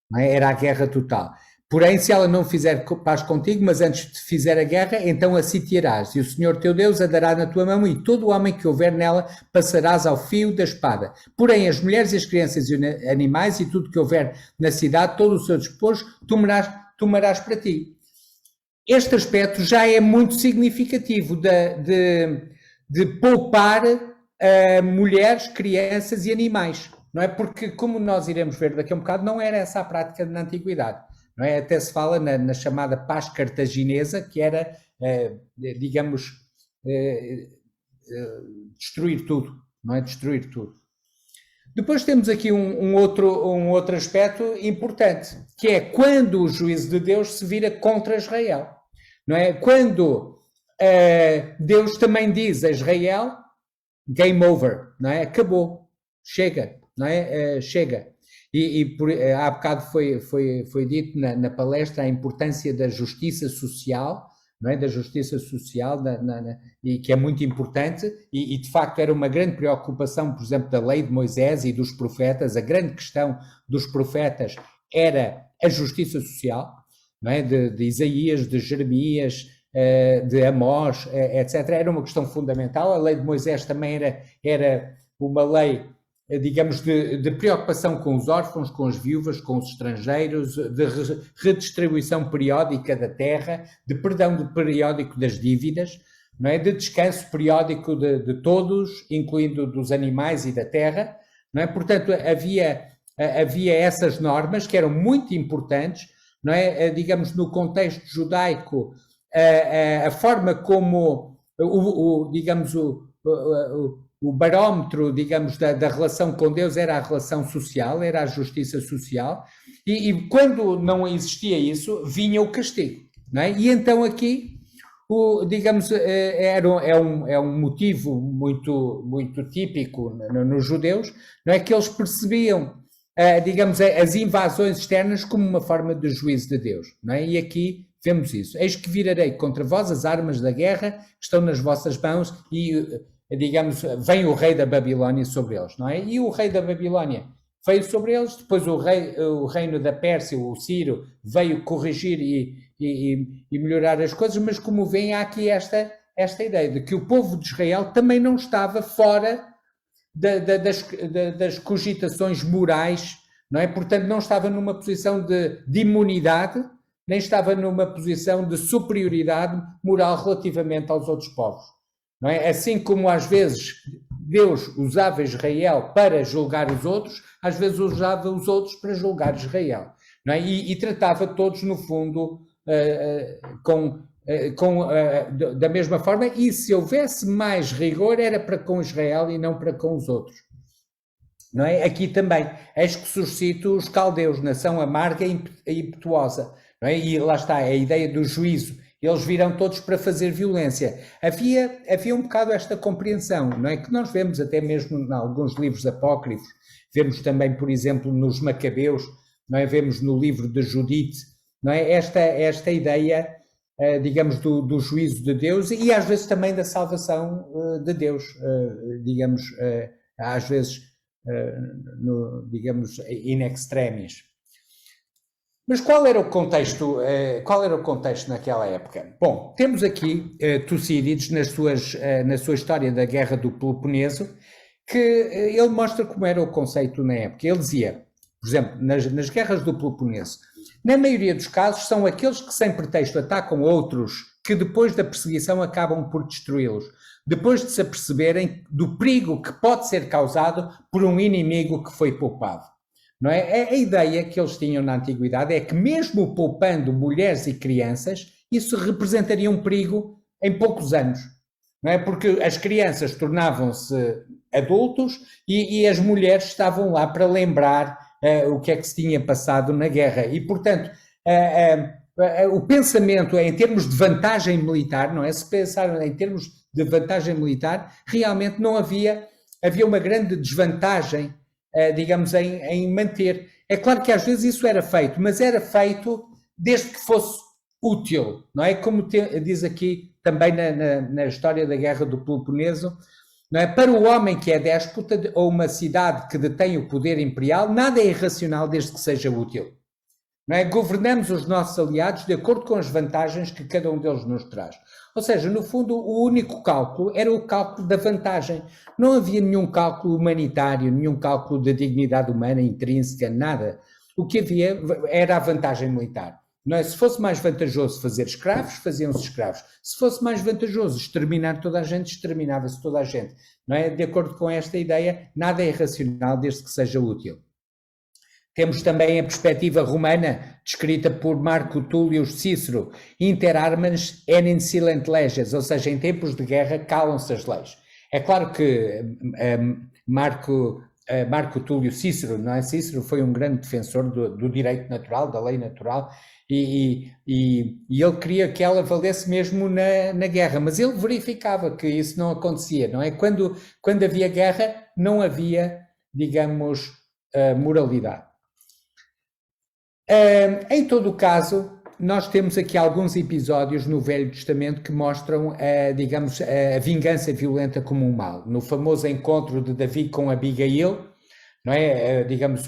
Não é? Era a guerra total. Porém, se ela não fizer paz contigo, mas antes de fizer a guerra, então a sitiarás, e o Senhor teu Deus a dará na tua mão, e todo o homem que houver nela passarás ao fio da espada. Porém, as mulheres e as crianças e os animais, e tudo que houver na cidade, todo o seu despojo, tomarás para ti. Este aspecto já é muito significativo de poupar mulheres, crianças e animais, não é? Porque, como nós iremos ver daqui a um bocado, não era essa a prática na antiguidade, não é? Até se fala na chamada paz cartaginesa, que era, digamos, destruir tudo, não é? Destruir tudo. Depois temos aqui um outro aspecto importante, que é quando o juízo de Deus se vira contra Israel, não é? Quando Deus também diz a Israel, game over, não é? Acabou, chega, não é? Chega. Há bocado foi dito na palestra a importância da justiça social, não é? Da justiça social, e que é muito importante, e de facto era uma grande preocupação, por exemplo, da lei de Moisés e dos profetas. A grande questão dos profetas era a justiça social, não é? De Isaías, de Jeremias, de Amós, etc. Era uma questão fundamental. A lei de Moisés também era uma lei, digamos, de preocupação com os órfãos, com as viúvas, com os estrangeiros, de redistribuição periódica da terra, de perdão periódico das dívidas, não é? De descanso periódico de todos, incluindo dos animais e da terra, não é? Portanto, havia essas normas que eram muito importantes, não é? Digamos, no contexto judaico, a forma como, digamos, o barómetro, digamos, da relação com Deus era a relação social, era a justiça social, e quando não existia isso, vinha o castigo, não é? E então aqui, digamos, é um motivo muito típico nos judeus, não é? Que eles percebiam, digamos, as invasões externas como uma forma de juízo de Deus, não é? E aqui vemos isso. Eis que virarei contra vós as armas da guerra que estão nas vossas mãos, e digamos, vem o rei da Babilónia sobre eles, não é? E o rei da Babilónia veio sobre eles, depois o reino da Pérsia, o Ciro, veio corrigir e melhorar as coisas, mas como vem, há aqui esta ideia de que o povo de Israel também não estava fora das cogitações morais, não é? Portanto, não estava numa posição de imunidade, nem estava numa posição de superioridade moral relativamente aos outros povos. Não é? Assim como às vezes Deus usava Israel para julgar os outros, às vezes usava os outros para julgar Israel, não é? E tratava todos, no fundo, da mesma forma, e se houvesse mais rigor era para com Israel e não para com os outros. Não é? Aqui também, eis que suscito os caldeus, nação amarga e impetuosa, não é? E lá está a ideia do juízo. Eles virão todos para fazer violência. Havia um bocado esta compreensão, não é? Que nós vemos até mesmo em alguns livros apócrifos, vemos também, por exemplo, nos Macabeus, não é? Vemos no livro de Judite, não é? Esta ideia, digamos, do juízo de Deus, e às vezes também da salvação de Deus, digamos, às vezes, digamos, in extremis. Mas qual era o contexto naquela época? Bom, temos aqui Tucídides na sua história da Guerra do Peloponeso, que ele mostra como era o conceito na época. Ele dizia, por exemplo, nas guerras do Peloponeso, na maioria dos casos são aqueles que sem pretexto atacam outros que depois da perseguição acabam por destruí-los, depois de se aperceberem do perigo que pode ser causado por um inimigo que foi poupado. Não é? A ideia que eles tinham na antiguidade é que mesmo poupando mulheres e crianças, isso representaria um perigo em poucos anos. Não é? Porque as crianças tornavam-se adultos e as mulheres estavam lá para lembrar o que é que se tinha passado na guerra. E, portanto, o pensamento em termos de vantagem militar, não é? Se pensar em termos de vantagem militar, realmente não havia uma grande desvantagem, digamos, em manter. É claro que às vezes isso era feito, mas era feito desde que fosse útil, não é? Como diz aqui também na história da Guerra do Peloponeso, não é? Para o homem que é déspota ou uma cidade que detém o poder imperial, nada é irracional desde que seja útil. Não é? Governamos os nossos aliados de acordo com as vantagens que cada um deles nos traz. Ou seja, no fundo, o único cálculo era o cálculo da vantagem. Não havia nenhum cálculo humanitário, nenhum cálculo da dignidade humana intrínseca, nada. O que havia era a vantagem militar. Não é? Se fosse mais vantajoso fazer escravos, faziam-se escravos. Se fosse mais vantajoso exterminar toda a gente, exterminava-se toda a gente. Não é? De acordo com esta ideia, nada é irracional desde que seja útil. Temos também a perspectiva romana, descrita por Marco Túlio Cícero, inter armas enim silent leges, ou seja, em tempos de guerra calam-se as leis. É claro que Marco Túlio Cícero, não é? Cícero foi um grande defensor do direito natural, da lei natural, e ele queria que ela valesse mesmo na guerra, mas ele verificava que isso não acontecia, não é? Quando havia guerra, não havia, digamos, moralidade. Em todo o caso, nós temos aqui alguns episódios no Velho Testamento que mostram, digamos, a vingança violenta como um mal. No famoso encontro de Davi com Abigail, não é? Digamos,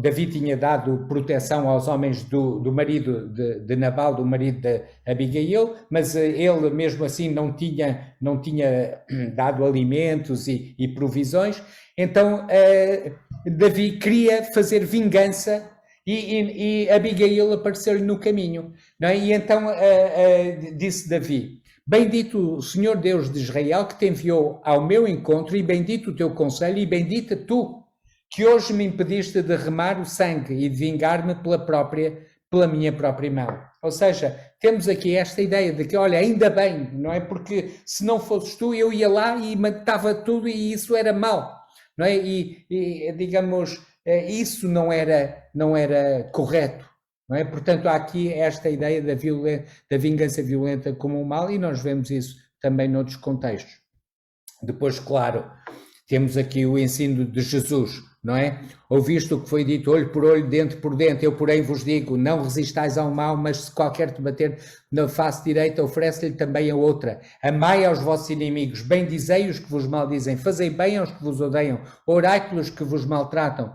Davi tinha dado proteção aos homens do marido de Nabal, do marido de Abigail, mas ele mesmo assim não tinha dado alimentos e provisões. Então, Davi queria fazer vingança e Abigail apareceu-lhe no caminho, não é? E então disse Davi: bendito o Senhor Deus de Israel que te enviou ao meu encontro, e bendito o teu conselho, e bendita tu que hoje me impediste de derramar o sangue e de vingar-me pela minha própria mão. Ou seja, temos aqui esta ideia de que, olha, ainda bem, não é? Porque se não fosses tu, eu ia lá e matava tudo e isso era mau, não é? E digamos, isso não era correto, não é? Portanto, há aqui esta ideia da vingança violenta como um mal, e nós vemos isso também noutros contextos. Depois, claro, temos aqui o ensino de Jesus, não é? Ouviste o que foi dito, olho por olho, dente por dente, eu porém vos digo, não resistais ao mal, mas se qualquer te bater na face direita, oferece-lhe também a outra. Amai aos vossos inimigos, bendizei os que vos maldizem, fazei bem aos que vos odeiam, orai pelos que vos maltratam,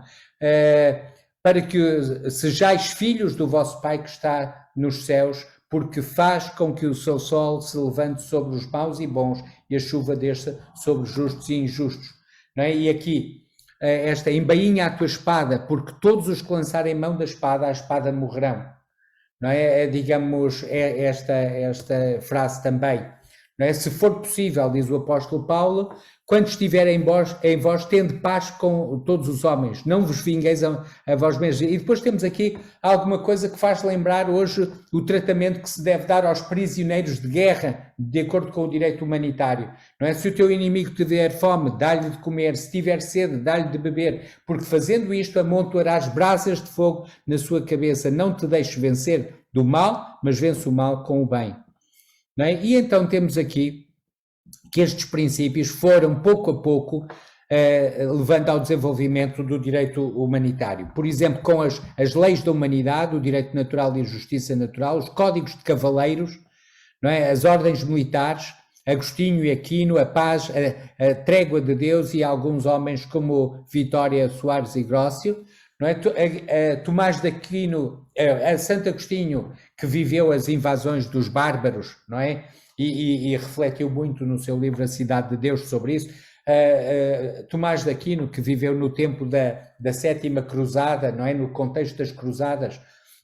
para que sejais filhos do vosso Pai que está nos céus, porque faz com que o seu sol se levante sobre os maus e bons e a chuva desça sobre os justos e injustos. Não é? E aqui, esta embainha a tua espada, porque todos os que lançarem mão da espada, a espada morrerão. Não é? Digamos, esta frase também. Não é? Se for possível, diz o apóstolo Paulo, quando estiver em vós, tende paz com todos os homens, não vos vingueis a vós mesmos. E depois temos aqui alguma coisa que faz lembrar hoje o tratamento que se deve dar aos prisioneiros de guerra, de acordo com o direito humanitário. Não é? Se o teu inimigo te der fome, dá-lhe de comer, se tiver sede, dá-lhe de beber, porque fazendo isto amontoarás brasas de fogo na sua cabeça. Não te deixes vencer do mal, mas vence o mal com o bem. Não é? E então temos aqui que estes princípios foram pouco a pouco levando ao desenvolvimento do direito humanitário. Por exemplo, com as leis da humanidade, o direito natural e a justiça natural, os códigos de cavaleiros, não é? As ordens militares, Agostinho e Aquino, a paz, a trégua de Deus e alguns homens como Vitória Soares e Grócio, não é? Tomás de Aquino, a Santo Agostinho, que viveu as invasões dos bárbaros, não é? E refletiu muito no seu livro A Cidade de Deus sobre isso. Tomás de Aquino, que viveu no tempo da Sétima Cruzada, não é? No contexto das cruzadas,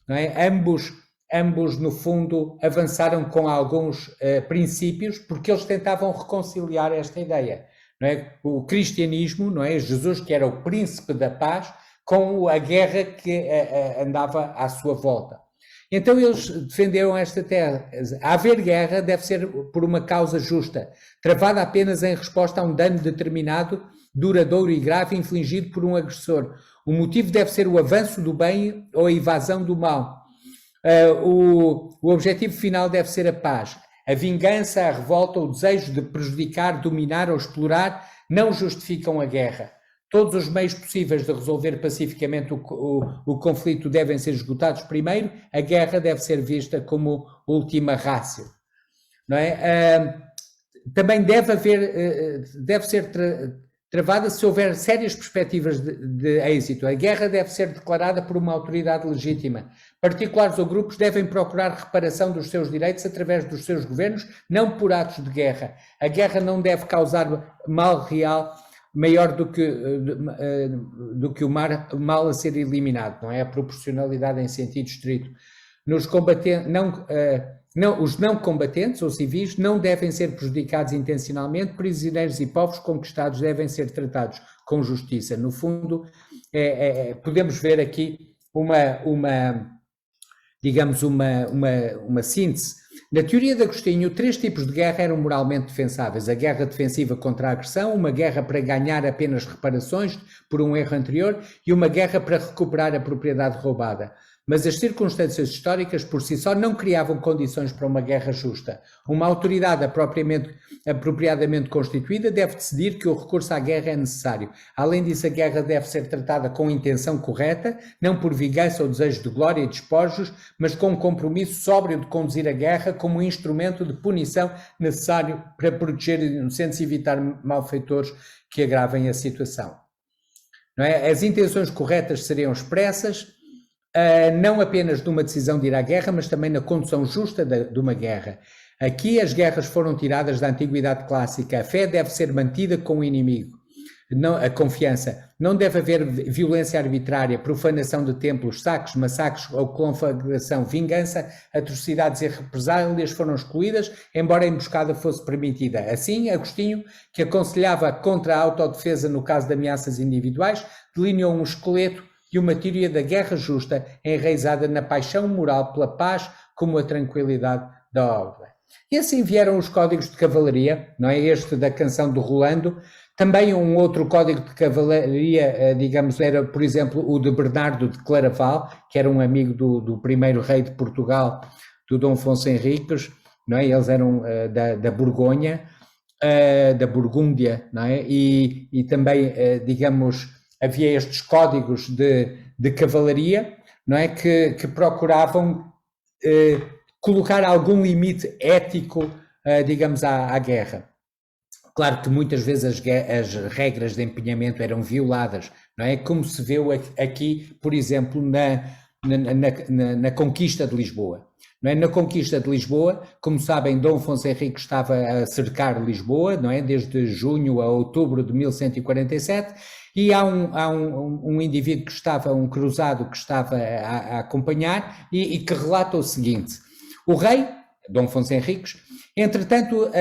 não é? Ambos ambos, no fundo, avançaram com alguns princípios, porque eles tentavam reconciliar esta ideia, não é? O cristianismo, não é? Jesus, que era o príncipe da paz, com a guerra que andava à sua volta. Então eles defenderam esta tese. Haver guerra deve ser por uma causa justa, travada apenas em resposta a um dano determinado, duradouro e grave infligido por um agressor. O motivo deve ser o avanço do bem ou a evasão do mal. O objetivo final deve ser a paz. A vingança, a revolta, o desejo de prejudicar, dominar ou explorar não justificam a guerra. Todos os meios possíveis de resolver pacificamente o conflito devem ser esgotados primeiro. A guerra deve ser vista como última ratio, não é? Também deve ser travada se houver sérias perspectivas de êxito. A guerra deve ser declarada por uma autoridade legítima. Particulares ou grupos devem procurar reparação dos seus direitos através dos seus governos, não por atos de guerra. A guerra não deve causar mal real maior do que o mal a ser eliminado, não é? A proporcionalidade em sentido estrito. Os não combatentes ou civis não devem ser prejudicados intencionalmente, prisioneiros e povos conquistados devem ser tratados com justiça. No fundo, podemos ver aqui digamos, uma síntese. Na teoria de Agostinho, 3 tipos de guerra eram moralmente defensáveis: a guerra defensiva contra a agressão, uma guerra para ganhar apenas reparações por um erro anterior e uma guerra para recuperar a propriedade roubada. Mas as circunstâncias históricas por si só não criavam condições para uma guerra justa. Uma autoridade apropriadamente constituída deve decidir que o recurso à guerra é necessário. Além disso, a guerra deve ser tratada com intenção correta, não por vingança ou desejo de glória e despojos, mas com um compromisso sóbrio de conduzir a guerra como um instrumento de punição necessário para proteger inocentes e evitar malfeitores que agravem a situação. Não é? As intenções corretas seriam expressas, não apenas numa decisão de ir à guerra, mas também na condução justa de uma guerra. Aqui as guerras foram tiradas da antiguidade clássica. A fé deve ser mantida com o inimigo. A confiança. Não deve haver violência arbitrária, profanação de templos, saques, massacres ou conflagração. Vingança, atrocidades e represálias foram excluídas, embora a emboscada fosse permitida. Assim, Agostinho, que aconselhava contra a autodefesa no caso de ameaças individuais, delineou um esqueleto e uma teoria da guerra justa enraizada na paixão moral pela paz como a tranquilidade da ordem. E assim vieram os códigos de cavalaria, não é? Este da canção do Rolando. Também um outro código de cavalaria, digamos, era, por exemplo, o de Bernardo de Claraval, que era um amigo do primeiro rei de Portugal, do Dom Afonso Henriques, não é? Eles eram da Borgonha, da Burgúndia, não é? E também, digamos, havia estes códigos de cavalaria, não é? Que procuravam colocar algum limite ético, digamos, à guerra. Claro que muitas vezes as regras de empenhamento eram violadas, não é? Como se vê aqui, por exemplo, na conquista de Lisboa. Não é? Na conquista de Lisboa, como sabem, Dom Afonso Henriques estava a cercar Lisboa, não é? Desde junho a outubro de 1147, e há um indivíduo que estava, um cruzado que estava a acompanhar e que relata o seguinte: o rei, Dom Afonso Henriques, entretanto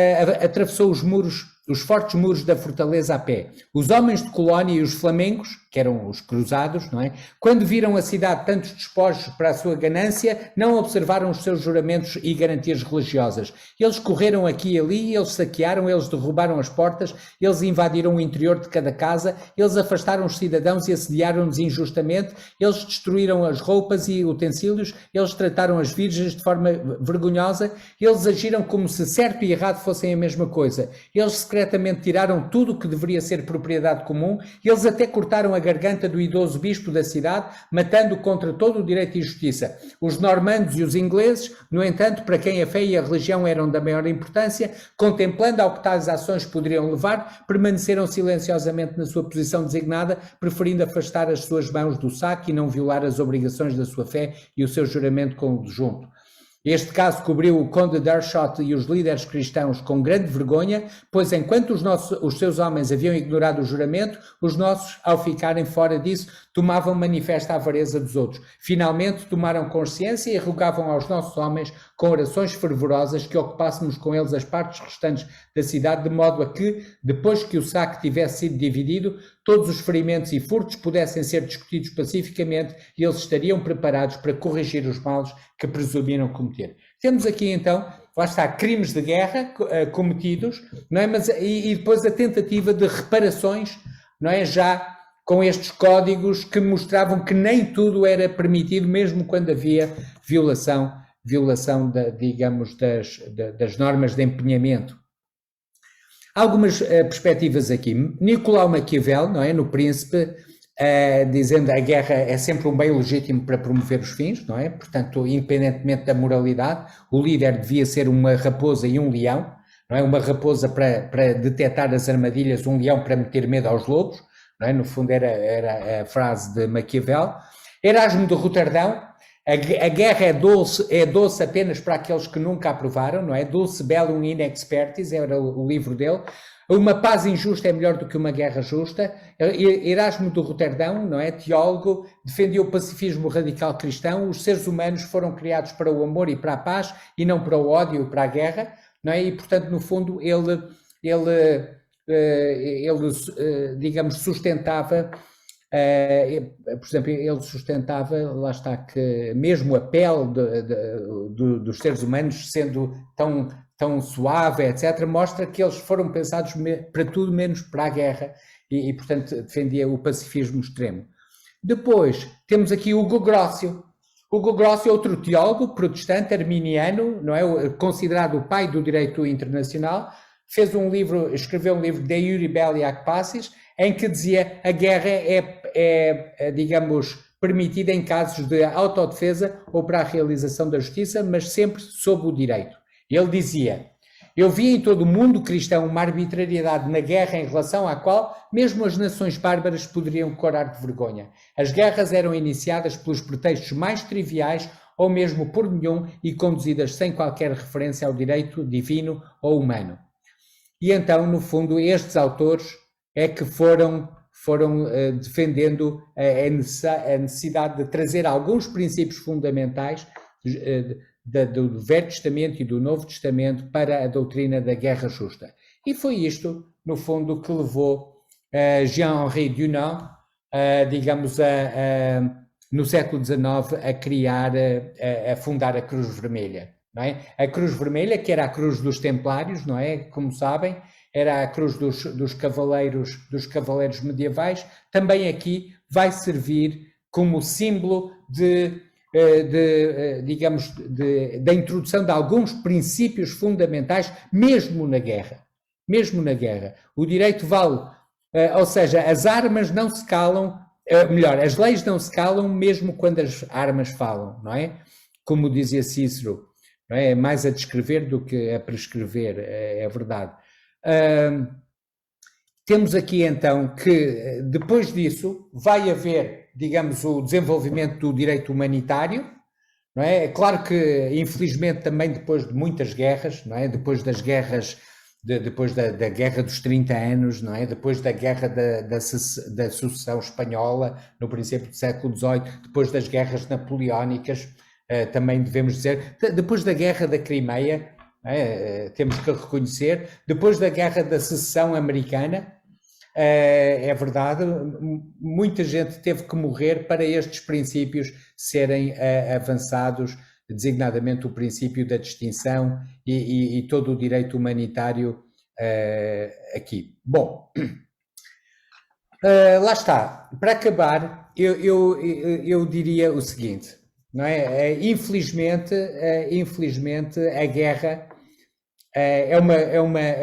atravessou os fortes muros da fortaleza a pé. Os homens de Colónia e os flamengos, que eram os cruzados, não é? Quando viram a cidade tantos despojos para a sua ganância, não observaram os seus juramentos e garantias religiosas. Eles correram aqui e ali, eles saquearam, eles derrubaram as portas, eles invadiram o interior de cada casa, eles afastaram os cidadãos e assediaram-nos injustamente, eles destruíram as roupas e utensílios, eles trataram as virgens de forma vergonhosa, eles agiram como se certo e errado fossem a mesma coisa. Eles secretamente tiraram tudo o que deveria ser propriedade comum, eles até cortaram a garganta do idoso bispo da cidade, matando contra todo o direito e justiça. Os normandos e os ingleses, no entanto, para quem a fé e a religião eram da maior importância, contemplando ao que tais ações poderiam levar, permaneceram silenciosamente na sua posição designada, preferindo afastar as suas mãos do saque e não violar as obrigações da sua fé e o seu juramento conjunto. Este caso cobriu o conde de Aarschot e os líderes cristãos com grande vergonha, pois enquanto os seus homens haviam ignorado o juramento, os nossos, ao ficarem fora disso, tomavam manifesta avareza dos outros. Finalmente tomaram consciência e rogavam aos nossos homens, com orações fervorosas, que ocupássemos com eles as partes restantes da cidade, de modo a que, depois que o saque tivesse sido dividido, todos os ferimentos e furtos pudessem ser discutidos pacificamente e eles estariam preparados para corrigir os males que presumiram cometer. Temos aqui então, lá está, crimes de guerra cometidos, não é? Mas, e depois a tentativa de reparações, não é? Já com estes códigos que mostravam que nem tudo era permitido, mesmo quando havia violação digamos, das normas de empenhamento. Algumas perspectivas aqui. Nicolau Maquiavel, não é? No Príncipe, dizendo a guerra é sempre um meio legítimo para promover os fins, não é? Portanto, independentemente da moralidade, o líder devia ser uma raposa e um leão, não é? Uma raposa para detectar as armadilhas, um leão para meter medo aos lobos, não é? No fundo era a frase de Maquiavel. Erasmo de Roterdão, a guerra é doce apenas para aqueles que nunca a provaram, não é? Dulce bellum in expertis, era o livro dele. Uma paz injusta é melhor do que uma guerra justa. Erasmo de Roterdão, não é? Teólogo, defendia o pacifismo radical cristão. Os seres humanos foram criados para o amor e para a paz e não para o ódio e para a guerra, não é? E, portanto, no fundo, ele digamos, sustentava... por exemplo, ele sustentava, lá está, que mesmo a pele dos seres humanos sendo tão suave, etc., mostra que eles foram pensados para tudo menos para a guerra e portanto, defendia o pacifismo extremo. Depois, temos aqui Hugo Grocio. Hugo Grocio, outro teólogo protestante, arminiano, não é? Considerado o pai do direito internacional, escreveu um livro, De Iure Belli Ac Pacis, em que dizia a guerra é, digamos, permitida em casos de autodefesa ou para a realização da justiça, mas sempre sob o direito. Ele dizia: eu vi em todo o mundo cristão uma arbitrariedade na guerra em relação à qual mesmo as nações bárbaras poderiam corar de vergonha. As guerras eram iniciadas pelos pretextos mais triviais ou mesmo por nenhum e conduzidas sem qualquer referência ao direito divino ou humano. E então, no fundo, estes autores é que foram defendendo a necessidade de trazer alguns princípios fundamentais do Velho Testamento e do Novo Testamento para a doutrina da guerra justa. E foi isto, no fundo, que levou Jean-Henri Dunant, digamos, no século XIX, a fundar a Cruz Vermelha. Não é? A Cruz Vermelha, que era a cruz dos Templários, não é? Como sabem, era a cruz dos cavaleiros medievais, também aqui vai servir como símbolo digamos, da introdução de alguns princípios fundamentais, mesmo na guerra. Mesmo na guerra. O direito vale, ou seja, as armas não se calam, melhor, as leis não se calam mesmo quando as armas falam, não é? Como dizia Cícero, não é? É mais a descrever do que a prescrever, é verdade. Temos aqui então que depois disso vai haver, digamos, o desenvolvimento do direito humanitário, não é? É claro que infelizmente também depois de muitas guerras, não é? Depois das guerras, depois da guerra dos 30 anos, não é? Depois da guerra da sucessão espanhola no princípio do século XVIII, depois das guerras napoleónicas, também devemos dizer, depois da guerra da Crimeia, temos que reconhecer, depois da guerra da secessão americana, é verdade, muita gente teve que morrer para estes princípios serem avançados, designadamente o princípio da distinção e todo o direito humanitário aqui. Bom, lá está. Para acabar, eu diria o seguinte, não é? Infelizmente a guerra é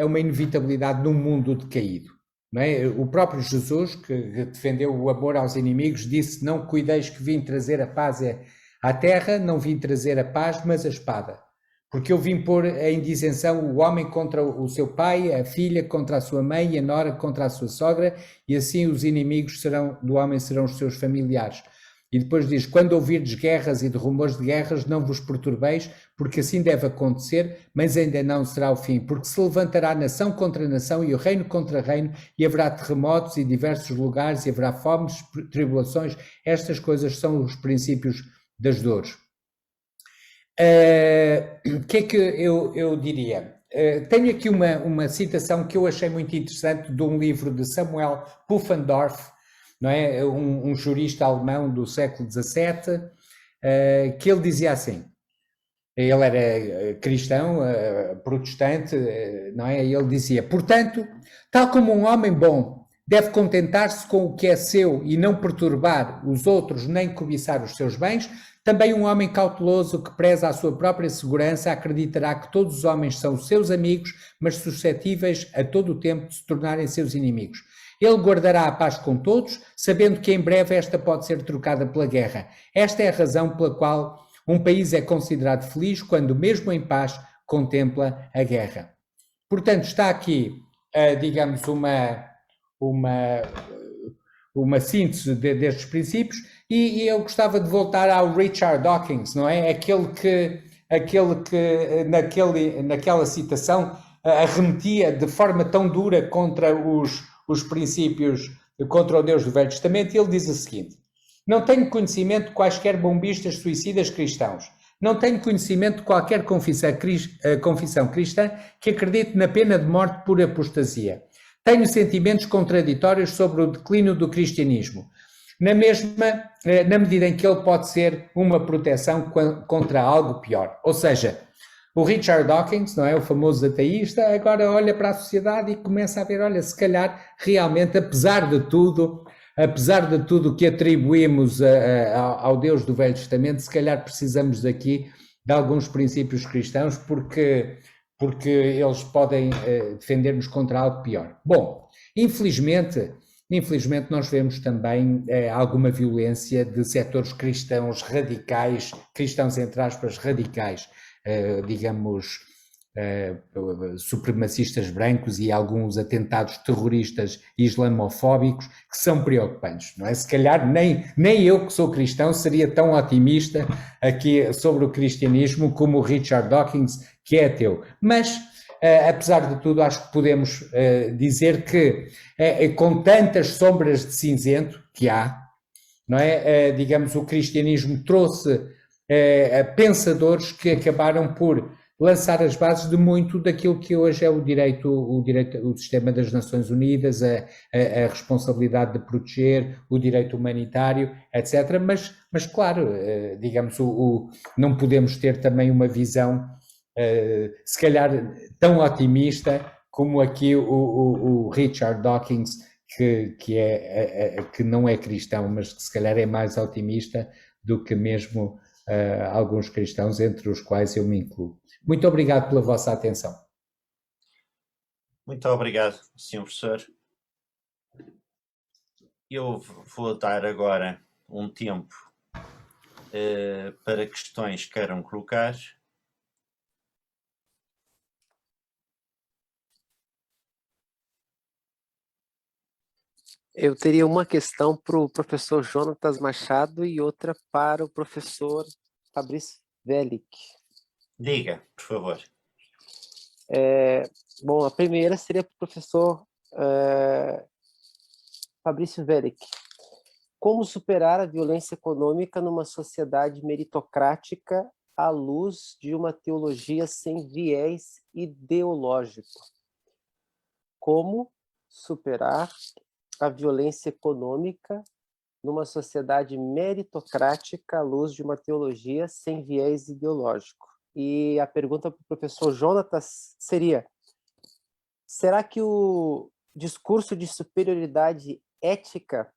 uma inevitabilidade num mundo decaído. Não é? O próprio Jesus, que defendeu o amor aos inimigos, disse: não cuideis que vim trazer a paz à terra, não vim trazer a paz, mas a espada. Porque eu vim pôr em disenção o homem contra o seu pai, a filha contra a sua mãe e a nora contra a sua sogra, e assim os inimigos do homem serão os seus familiares. E depois diz: quando ouvirdes guerras e de rumores de guerras, não vos perturbeis, porque assim deve acontecer, mas ainda não será o fim, porque se levantará nação contra nação e o reino contra reino, e haverá terremotos em diversos lugares, e haverá fomes, tribulações. Estas coisas são os princípios das dores. O que é que eu diria? Tenho aqui uma citação que eu achei muito interessante de um livro de Samuel Pufendorf, não é? Um jurista alemão do século XVII, que ele dizia assim, ele era cristão, protestante, não é? E ele dizia: portanto, tal como um homem bom deve contentar-se com o que é seu e não perturbar os outros nem cobiçar os seus bens, também um homem cauteloso que preza a sua própria segurança acreditará que todos os homens são seus amigos, mas suscetíveis a todo o tempo de se tornarem seus inimigos. Ele guardará a paz com todos, sabendo que em breve esta pode ser trocada pela guerra. Esta é a razão pela qual um país é considerado feliz quando, mesmo em paz, contempla a guerra. Portanto, está aqui, digamos, uma síntese destes princípios, e eu gostava de voltar ao Richard Dawkins, não é? Aquele que naquela citação arremetia de forma tão dura contra os princípios, contra o Deus do Velho Testamento. Ele diz o seguinte: não tenho conhecimento de quaisquer bombistas suicidas cristãos. Não tenho conhecimento de qualquer confissão cristã que acredite na pena de morte por apostasia. Tenho sentimentos contraditórios sobre o declínio do cristianismo, na medida em que ele pode ser uma proteção contra algo pior. Ou seja, o Richard Dawkins, não é, o famoso ateísta, agora olha para a sociedade e começa a ver, olha, se calhar realmente, apesar de tudo que atribuímos ao Deus do Velho Testamento, se calhar precisamos aqui de alguns princípios cristãos, porque eles podem defender-nos contra algo pior. Bom, infelizmente nós vemos também alguma violência de setores cristãos radicais, cristãos entre aspas radicais, digamos, supremacistas brancos e alguns atentados terroristas islamofóbicos que são preocupantes, não é? Se calhar nem eu que sou cristão seria tão otimista aqui sobre o cristianismo como o Richard Dawkins, que é ateu. Mas, apesar de tudo, acho que podemos dizer que com tantas sombras de cinzento que há, não é? Digamos, o cristianismo trouxe pensadores que acabaram por lançar as bases de muito daquilo que hoje é o sistema das Nações Unidas, a responsabilidade de proteger, o direito humanitário, etc. Mas claro, digamos, não podemos ter também uma visão, se calhar, tão otimista como aqui o Richard Dawkins, que não é cristão, mas que se calhar é mais otimista do que mesmo alguns cristãos, entre os quais eu me incluo. Muito obrigado pela vossa atenção. Muito obrigado, Sr. Professor. Eu vou dar agora um tempo para questões que queiram colocar. Eu teria uma questão para o professor Jonatas Machado e outra para o professor Fabrício Velic. Diga, por favor. Bom, a primeira seria para o professor Fabrício Velic. Como superar a violência econômica numa sociedade meritocrática à luz de uma teologia sem viés ideológico? Como superar a violência econômica numa sociedade meritocrática à luz de uma teologia sem viés ideológico? E a pergunta para o professor Jonatas seria: será que o discurso de superioridade ética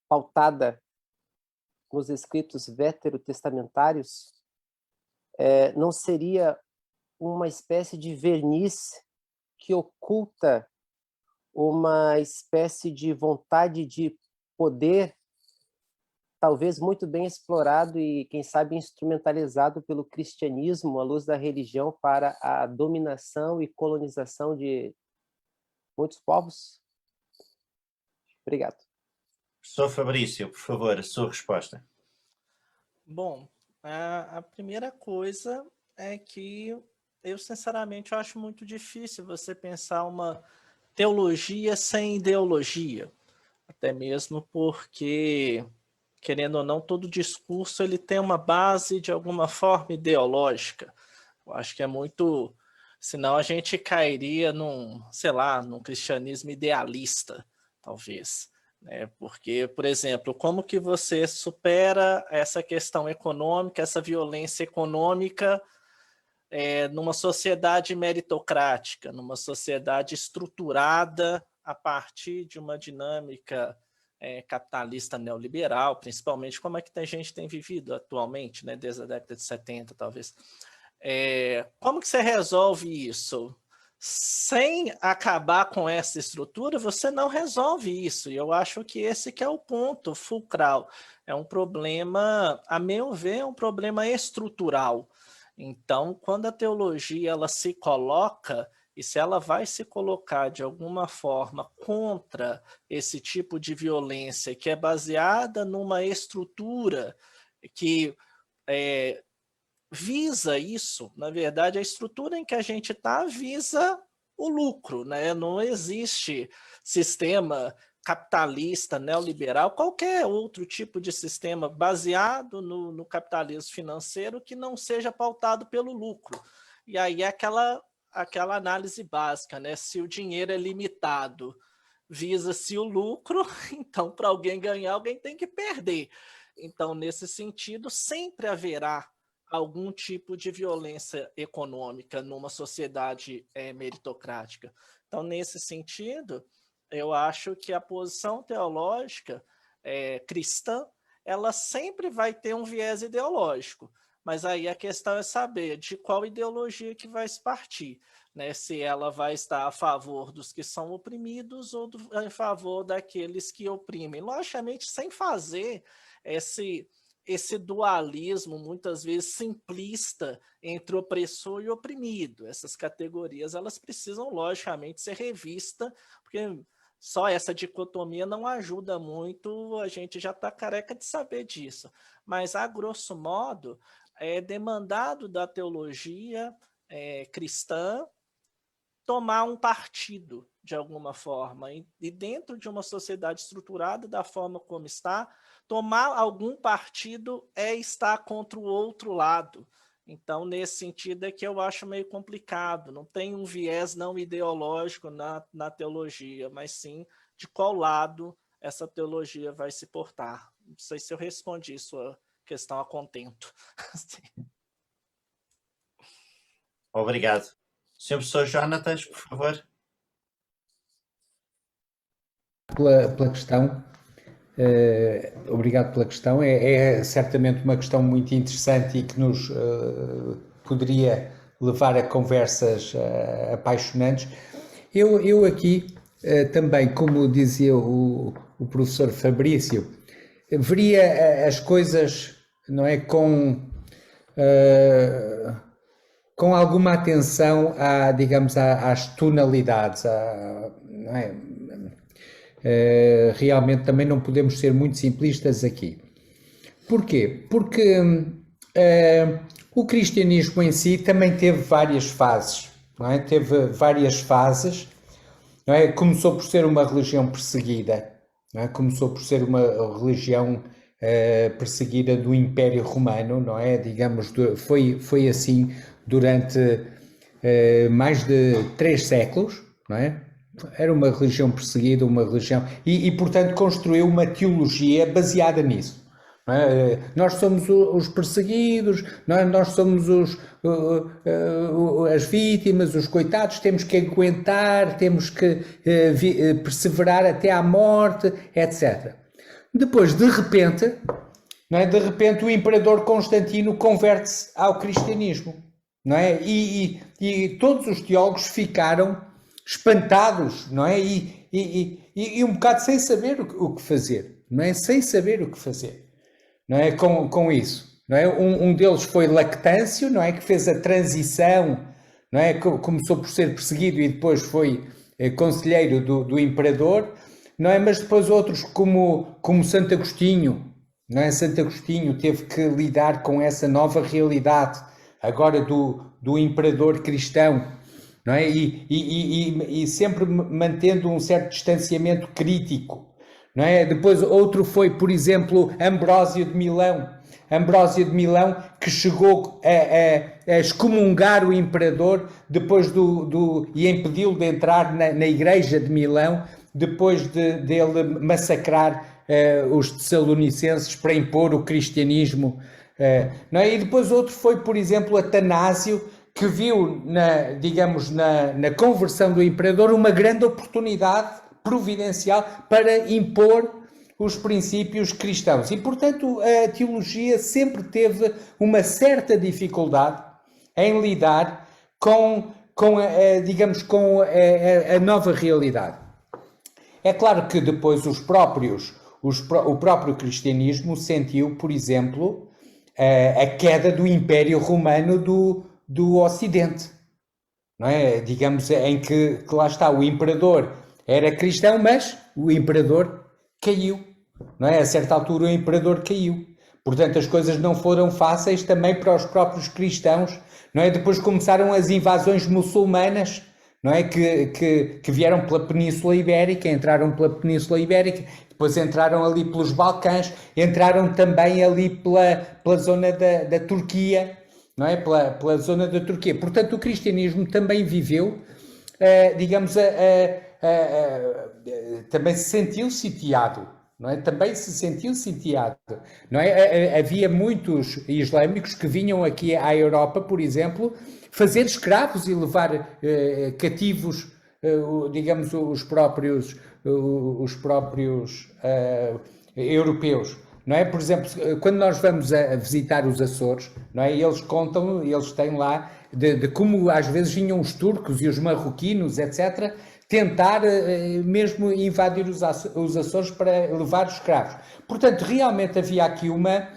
pautada nos escritos veterotestamentários não seria uma espécie de verniz que oculta uma espécie de vontade de poder, talvez muito bem explorado e, quem sabe, instrumentalizado pelo cristianismo à luz da religião para a dominação e colonização de muitos povos? Obrigado. Professor Fabrício, por favor, a sua resposta. Bom, a primeira coisa é que eu, sinceramente, acho muito difícil você pensar uma teologia sem ideologia, até mesmo porque, querendo ou não, todo discurso ele tem uma base de alguma forma ideológica. Eu acho que é muito, senão a gente cairia num, sei lá, num cristianismo idealista, talvez. Porque, por exemplo, como que você supera essa questão econômica, essa violência econômica numa sociedade meritocrática, numa sociedade estruturada a partir de uma dinâmica capitalista neoliberal, principalmente como é que a gente tem vivido atualmente, né, desde a década de 70, talvez. Como que você resolve isso? Sem acabar com essa estrutura, você não resolve isso. E eu acho que esse que é o ponto fulcral. É um problema, a meu ver, é um problema estrutural. Então, quando a teologia ela se coloca, e se ela vai se colocar de alguma forma contra esse tipo de violência que é baseada numa estrutura que visa isso, na verdade, a estrutura em que a gente está visa o lucro, né? Não existe sistema capitalista, neoliberal, qualquer outro tipo de sistema baseado no capitalismo financeiro que não seja pautado pelo lucro. E aí é aquela análise básica, né? Se o dinheiro é limitado, visa-se o lucro, então para alguém ganhar, alguém tem que perder. Então, nesse sentido, sempre haverá algum tipo de violência econômica numa sociedade meritocrática. Então, nesse sentido, eu acho que a posição teológica cristã, ela sempre vai ter um viés ideológico, mas aí a questão é saber de qual ideologia que vai se partir, né? Se ela vai estar a favor dos que são oprimidos ou em favor daqueles que oprimem. Logicamente, sem fazer esse dualismo, muitas vezes simplista, entre opressor e oprimido. Essas categorias, elas precisam, logicamente, ser revistas, porque só essa dicotomia não ajuda muito, a gente já está careca de saber disso. Mas, a grosso modo, é demandado da teologia cristã tomar um partido, de alguma forma, e dentro de uma sociedade estruturada da forma como está, tomar algum partido é estar contra o outro lado. Então, nesse sentido é que eu acho meio complicado, não tem um viés não ideológico na teologia, mas sim de qual lado essa teologia vai se portar. Não sei se eu respondi sua questão a contento. Obrigado. Sr. Professor Jonatas, por favor. Pela questão, obrigado pela questão. É certamente uma questão muito interessante e que nos poderia levar a conversas apaixonantes. Eu aqui também, como dizia o professor Fabrício, veria as coisas, não é, com alguma atenção digamos, às tonalidades, não é? Realmente também não podemos ser muito simplistas aqui. Porquê? Porque o cristianismo em si também teve várias fases, não é? Teve várias fases, não é? Começou por ser uma religião perseguida, não é? Começou por ser uma religião perseguida do Império Romano, não é? Digamos, foi assim durante mais de 3 séculos, não é? Era uma religião perseguida, uma religião... E portanto, construiu uma teologia baseada nisso. Não é? Nós somos os perseguidos, não é? Nós somos as vítimas, os coitados, temos que aguentar, temos que perseverar até à morte, etc. Depois, de repente, não é? De repente o imperador Constantino converte-se ao cristianismo. Não é? E todos os teólogos ficaram espantados, não é? E um bocado sem saber o que fazer, não é? Sem saber o que fazer, não é? Com isso, não é? Um deles foi Lactâncio, não é? Que fez a transição, não é? Começou por ser perseguido e depois foi conselheiro do imperador. não é? Mas depois outros como Santo Agostinho, não é? Santo Agostinho teve que lidar com essa nova realidade agora do imperador cristão, não é? E sempre mantendo um certo distanciamento crítico, não é? Depois outro foi, por exemplo, Ambrósio de Milão. Ambrósio de Milão, que chegou a excomungar o imperador depois e impedi-lo de entrar na igreja de Milão, depois dele massacrar os tessalonicenses para impor o cristianismo. Não é? E depois outro foi, por exemplo, Atanásio, que viu, na conversão do imperador uma grande oportunidade providencial para impor os princípios cristãos. E, portanto, a teologia sempre teve uma certa dificuldade em lidar com a nova realidade. É claro que depois o próprio cristianismo sentiu, por exemplo, a queda do Império Romano do Ocidente, não é? Digamos, em que lá está, o imperador era cristão, mas o imperador caiu. Não é? A certa altura o imperador caiu. Portanto, as coisas não foram fáceis também para os próprios cristãos. Não é? Depois começaram as invasões muçulmanas, não é? Que vieram pela Península Ibérica, entraram pela Península Ibérica, depois entraram ali pelos Balcãs, entraram também ali pela zona da Turquia, não é? Pela zona da Turquia. Portanto, o cristianismo também viveu, também se sentiu sitiado. Não é? Também se sentiu sitiado, não é? Havia muitos islâmicos que vinham aqui à Europa, por exemplo, fazer escravos e levar cativos, os próprios europeus, não é? Por exemplo, quando nós vamos a visitar os Açores, não é? Eles contam, eles têm lá de como às vezes vinham os turcos e os marroquinos, etc., tentar mesmo invadir os Açores para levar os escravos. Portanto, realmente havia aqui uma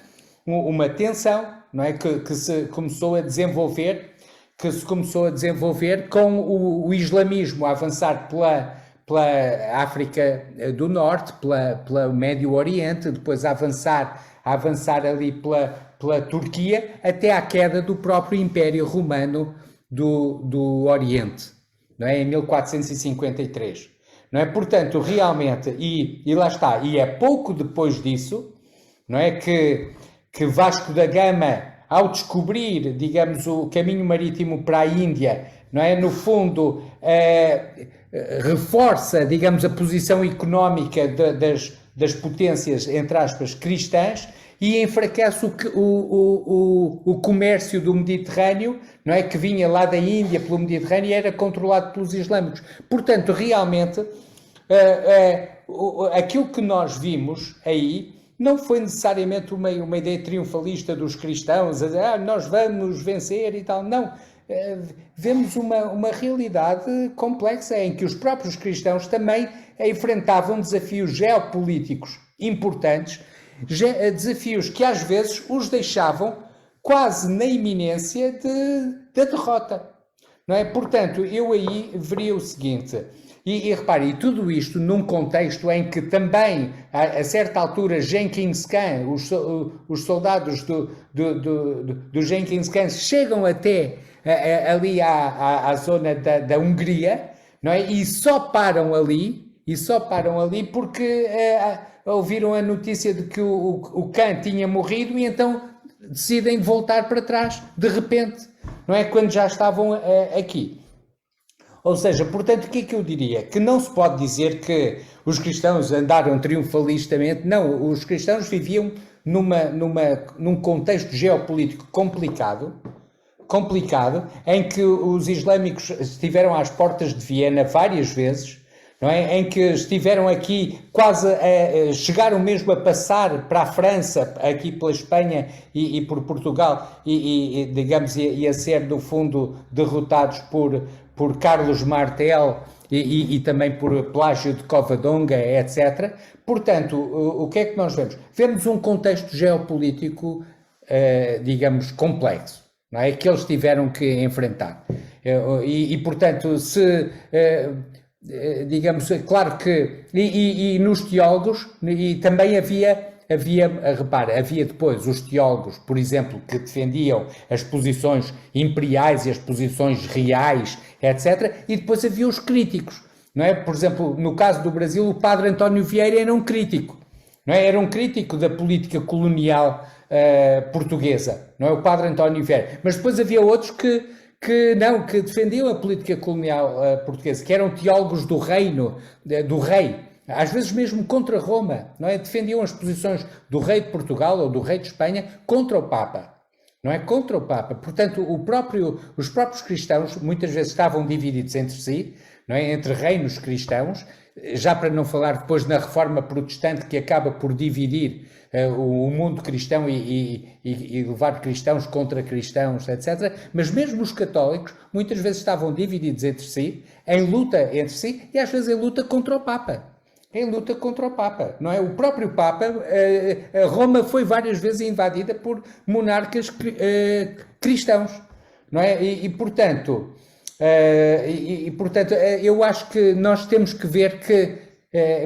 tensão, não é? Que se começou a desenvolver, com o islamismo a avançar pela África do Norte, pela Médio Oriente, depois a avançar ali pela Turquia, até à queda do próprio Império Romano do Oriente. Não é? Em 1453, não é? Portanto, realmente, e lá está, e é pouco depois disso, não é? Que Vasco da Gama, ao descobrir, digamos, o caminho marítimo para a Índia, não é? No fundo, reforça, digamos, a posição económica das potências, entre aspas, cristãs, e enfraquece o comércio do Mediterrâneo, não é? Que vinha lá da Índia pelo Mediterrâneo e era controlado pelos islâmicos. Portanto, realmente, aquilo que nós vimos aí não foi necessariamente uma ideia triunfalista dos cristãos, a dizer, nós vamos vencer e tal. Não. Vemos uma realidade complexa em que os próprios cristãos também enfrentavam desafios geopolíticos importantes, desafios que às vezes os deixavam quase na iminência da derrota, não é? Portanto, eu aí veria o seguinte, e repare, e tudo isto num contexto em que também, a certa altura, Gengis Khan, os soldados do Gengis Khan chegam até ali à zona da Hungria, não é? E só param ali porque ouviram a notícia de que o Khan tinha morrido e então decidem voltar para trás, de repente, não é? Quando já estavam aqui. Ou seja, portanto, o que é que eu diria? Que não se pode dizer que os cristãos andaram triunfalistamente. Não, os cristãos viviam num contexto geopolítico complicado, em que os islâmicos estiveram às portas de Viena várias vezes, não é? Em que estiveram aqui quase, chegaram mesmo a passar para a França, aqui pela Espanha e por Portugal, digamos, e a ser, no fundo, derrotados por Carlos Martel e também por Plágio de Covadonga, etc. Portanto, o que é que nós vemos? Vemos um contexto geopolítico, digamos, complexo, não é? Que eles tiveram que enfrentar. E portanto, digamos, claro que, e nos teólogos, e também repara, havia depois os teólogos, por exemplo, que defendiam as posições imperiais e as posições reais, etc., e depois havia os críticos, não é? Por exemplo, no caso do Brasil, o padre António Vieira era um crítico, não é? Era um crítico da política colonial portuguesa, não é? O padre António Vieira. Mas depois havia outros que defendiam a política colonial portuguesa, que eram teólogos do reino, do rei, às vezes mesmo contra Roma, não é? Defendiam as posições do rei de Portugal ou do rei de Espanha contra o Papa, não é? Contra o Papa. Portanto, os próprios cristãos muitas vezes estavam divididos entre si, não é? Entre reinos cristãos, já para não falar depois na reforma protestante que acaba por dividir o mundo cristão e levar cristãos contra cristãos, etc. Mas mesmo os católicos muitas vezes estavam divididos entre si, em luta entre si e às vezes em luta contra o Papa. Em luta contra o Papa, não é? O próprio Papa, Roma foi várias vezes invadida por monarcas cristãos, não é? Portanto, eu acho que nós temos que ver que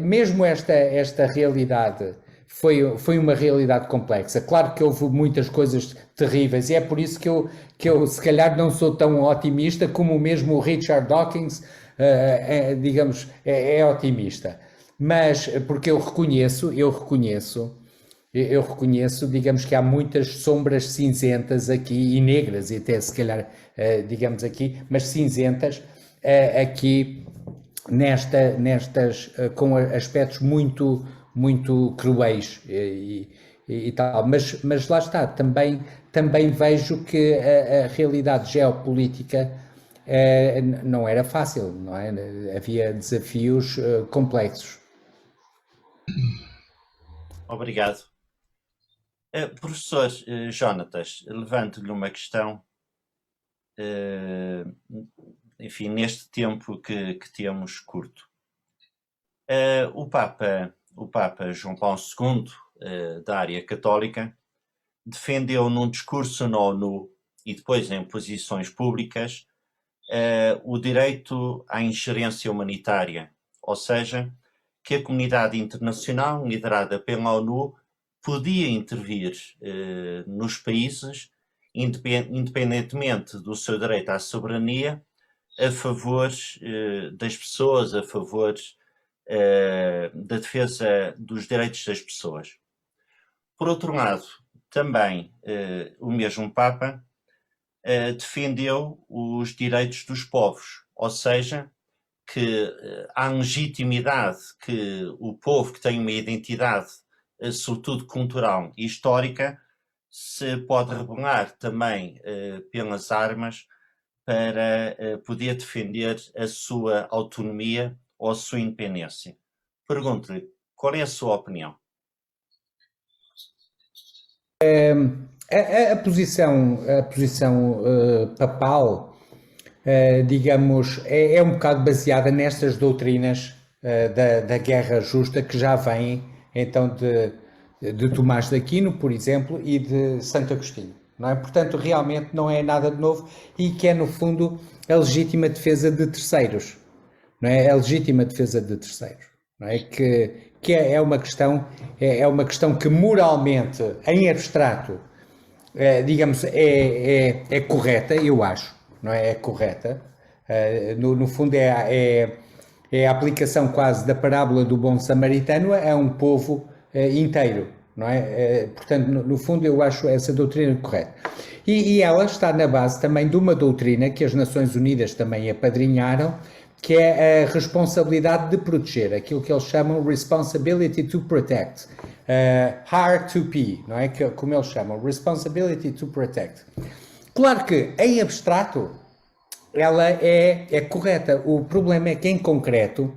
mesmo esta realidade foi uma realidade complexa. Claro que houve muitas coisas terríveis e é por isso que eu se calhar não sou tão otimista como mesmo o Richard Dawkins, digamos, é otimista. Mas, porque eu reconheço, digamos que há muitas sombras cinzentas aqui, e negras, e até se calhar, digamos aqui, mas cinzentas, aqui nestas, com aspectos muito, muito cruéis e tal. Mas lá está, também vejo que a realidade geopolítica não era fácil, não é? Havia desafios complexos. Obrigado. Professor Jonatas, levanto-lhe uma questão, enfim, neste tempo que temos curto. O Papa João Paulo II, da área católica, defendeu num discurso na ONU e depois em posições públicas o direito à ingerência humanitária, ou seja, que a comunidade internacional, liderada pela ONU, podia intervir nos países, independentemente do seu direito à soberania, a favor das pessoas, a favor da defesa dos direitos das pessoas. Por outro lado, também o mesmo Papa defendeu os direitos dos povos, ou seja, que há legitimidade que o povo que tem uma identidade, sobretudo cultural e histórica, se pode rebelar também pelas armas para poder defender a sua autonomia ou a sua independência. Pergunto-lhe, qual é a sua opinião? A posição papal, digamos, é um bocado baseada nestas doutrinas da guerra justa que já vêm então de Tomás de Aquino, por exemplo, e de Santo Agostinho, não é? Portanto, realmente não é nada de novo e que é, no fundo, a legítima defesa de terceiros, não é? A legítima defesa de terceiros, não é? Que é uma questão que moralmente, em abstrato, digamos, é correta, eu acho, não é? É correta. No fundo é a aplicação quase da parábola do bom samaritano a um povo inteiro, não é? Portanto, no fundo eu acho essa doutrina correta. E ela está na base também de uma doutrina que as Nações Unidas também apadrinharam, que é a responsabilidade de proteger, aquilo que eles chamam Responsibility to Protect, R2P, não é? Como eles chamam, Responsibility to Protect. Claro que, em abstrato, ela é correta. O problema é que, em concreto,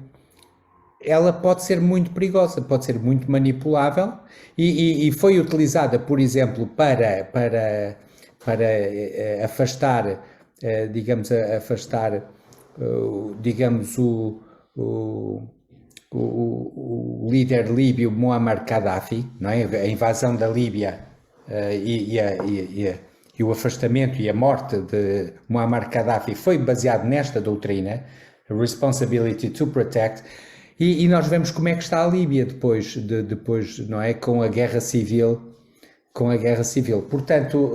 ela pode ser muito perigosa, pode ser muito manipulável e foi utilizada, por exemplo, para afastar, digamos, o líder líbio Muammar Gaddafi, não é? A invasão da Líbia e o afastamento e a morte de Muammar Gaddafi foi baseado nesta doutrina, responsibility to protect. E nós vemos como é que está a Líbia depois, não é? Com a guerra civil. Portanto,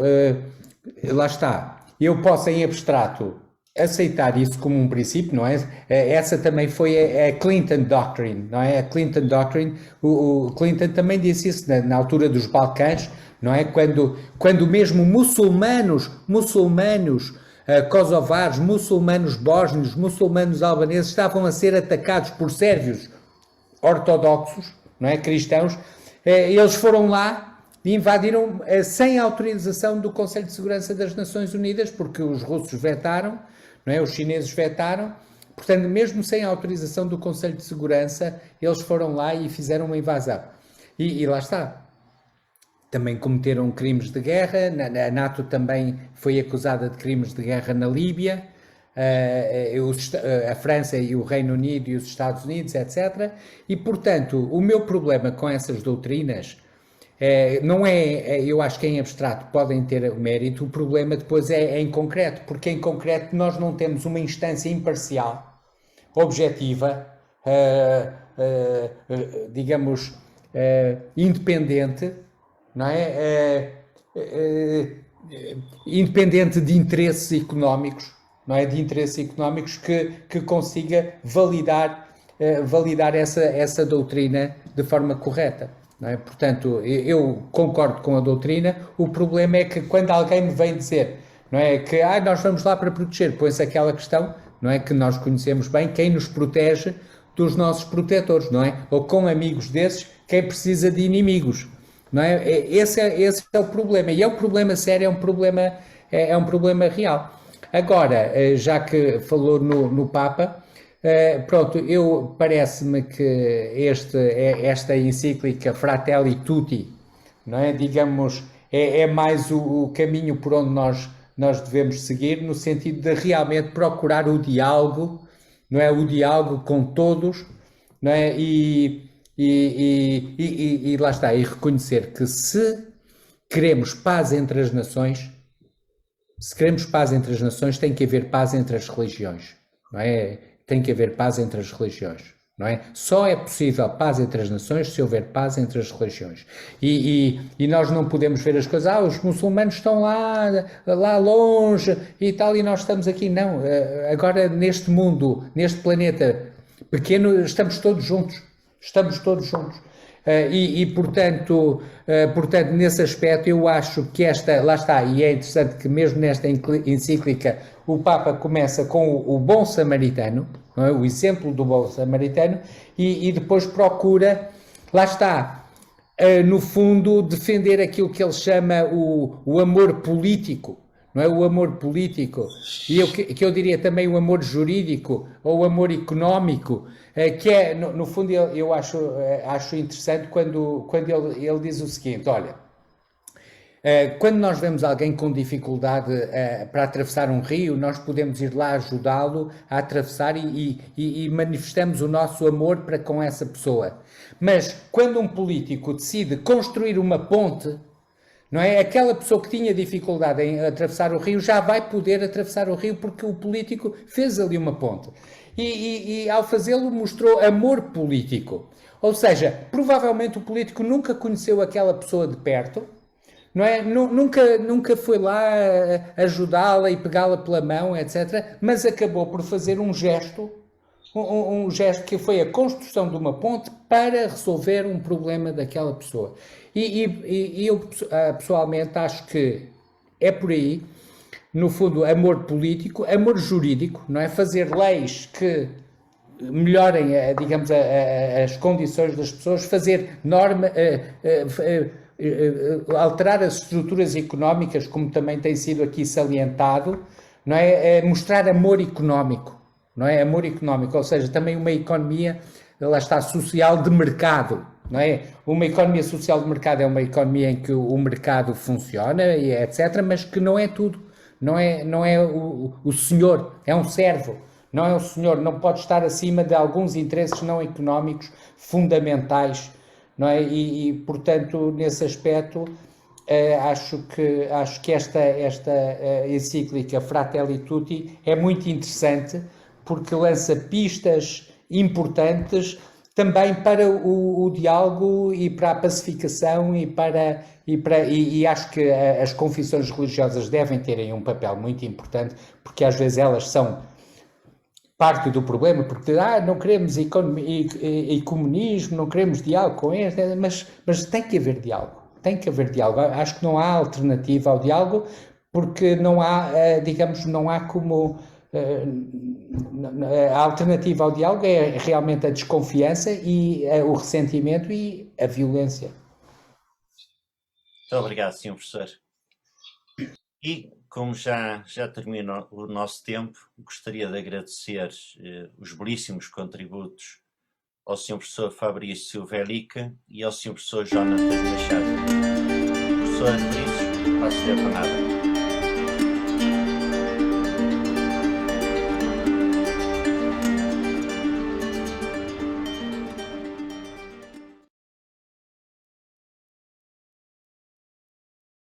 lá está. Eu posso, em abstrato, aceitar isso como um princípio, não é? Essa também foi a Clinton Doctrine, não é? A Clinton Doctrine, o Clinton também disse isso na altura dos Balcãs, não é? Quando mesmo muçulmanos kosovares, muçulmanos bósnios, muçulmanos albaneses estavam a ser atacados por sérvios ortodoxos, não é? Cristãos, eles foram lá e invadiram sem autorização do Conselho de Segurança das Nações Unidas, porque os russos vetaram, não é? Os chineses vetaram, portanto, mesmo sem autorização do Conselho de Segurança, eles foram lá e fizeram uma invasão. E lá está. Também cometeram crimes de guerra, a NATO também foi acusada de crimes de guerra na Líbia, a França e o Reino Unido e os Estados Unidos, etc. E, portanto, o meu problema com essas doutrinas não é, eu acho que em abstrato podem ter mérito, o problema depois é em concreto, porque em concreto nós não temos uma instância imparcial, objetiva, digamos, independente, não é? Independente de interesses económicos, não é? De interesses económicos que consiga validar essa doutrina de forma correta. Não é? Portanto, eu concordo com a doutrina, o problema é que quando alguém me vem dizer, não é, que nós vamos lá para proteger, põe-se aquela questão, não é, que nós conhecemos bem, quem nos protege dos nossos protetores, não é? Ou com amigos desses, quem precisa de inimigos, não é? Esse é o problema, e é um problema sério, é um problema real. Agora, já que falou no Papa, pronto, parece-me que esta encíclica Fratelli Tutti, não é? Digamos, é mais o caminho por onde nós devemos seguir, no sentido de realmente procurar o diálogo, não é? O diálogo com todos, não é? E lá está, e reconhecer que se queremos paz entre as nações, tem que haver paz entre as religiões, não é? Tem que haver paz entre as religiões, não é? Só é possível paz entre as nações se houver paz entre as religiões. E nós não podemos ver as coisas, os muçulmanos estão lá longe e tal, e nós estamos aqui. Não, agora neste mundo, neste planeta pequeno, estamos todos juntos. Portanto, nesse aspecto, eu acho que lá está, e é interessante que mesmo nesta encíclica o Papa começa com o bom samaritano, não é? O exemplo do bom samaritano, e depois procura, lá está, no fundo, defender aquilo que ele chama o amor político, não é? O amor político, e que eu diria também o amor jurídico, ou o amor económico, que é, no fundo, eu acho interessante quando ele diz o seguinte, olha, quando nós vemos alguém com dificuldade para atravessar um rio, nós podemos ir lá ajudá-lo a atravessar e manifestamos o nosso amor para com essa pessoa. Mas quando um político decide construir uma ponte, não é? Aquela pessoa que tinha dificuldade em atravessar o rio já vai poder atravessar o rio porque o político fez ali uma ponte. E ao fazê-lo mostrou amor político. Ou seja, provavelmente o político nunca conheceu aquela pessoa de perto, não é? Nunca foi lá ajudá-la e pegá-la pela mão, etc. Mas acabou por fazer um gesto que foi a construção de uma ponte para resolver um problema daquela pessoa. E eu pessoalmente acho que é por aí, no fundo, amor político, amor jurídico, não é? Fazer leis que melhorem, digamos, as condições das pessoas, fazer alterar as estruturas económicas, como também tem sido aqui salientado, não é? Mostrar amor económico, não é? Amor económico, ou seja, também uma economia, lá está, social de mercado, não é? Uma economia social de mercado é uma economia em que o mercado funciona, e etc., mas que não é tudo. Não é o senhor, é um servo, não é o senhor, não pode estar acima de alguns interesses não económicos fundamentais, não é? Portanto, nesse aspecto, acho que esta encíclica Fratelli Tutti é muito interessante porque lança pistas importantes também para o diálogo e para a pacificação e acho que as confissões religiosas devem terem um papel muito importante, porque às vezes elas são parte do problema, porque não queremos comunismo, não queremos diálogo com eles, mas tem que haver diálogo, Acho que não há alternativa ao diálogo, porque não há, digamos, não há como... A alternativa ao diálogo é realmente a desconfiança e o ressentimento e a violência. Muito obrigado, Sr. Professor. E, como já termina o nosso tempo, gostaria de agradecer os belíssimos contributos ao Sr. Professor Fabrício Velica e ao Sr. Professor Jonatas Machado. Professor Luís, passo-lhe a palavra.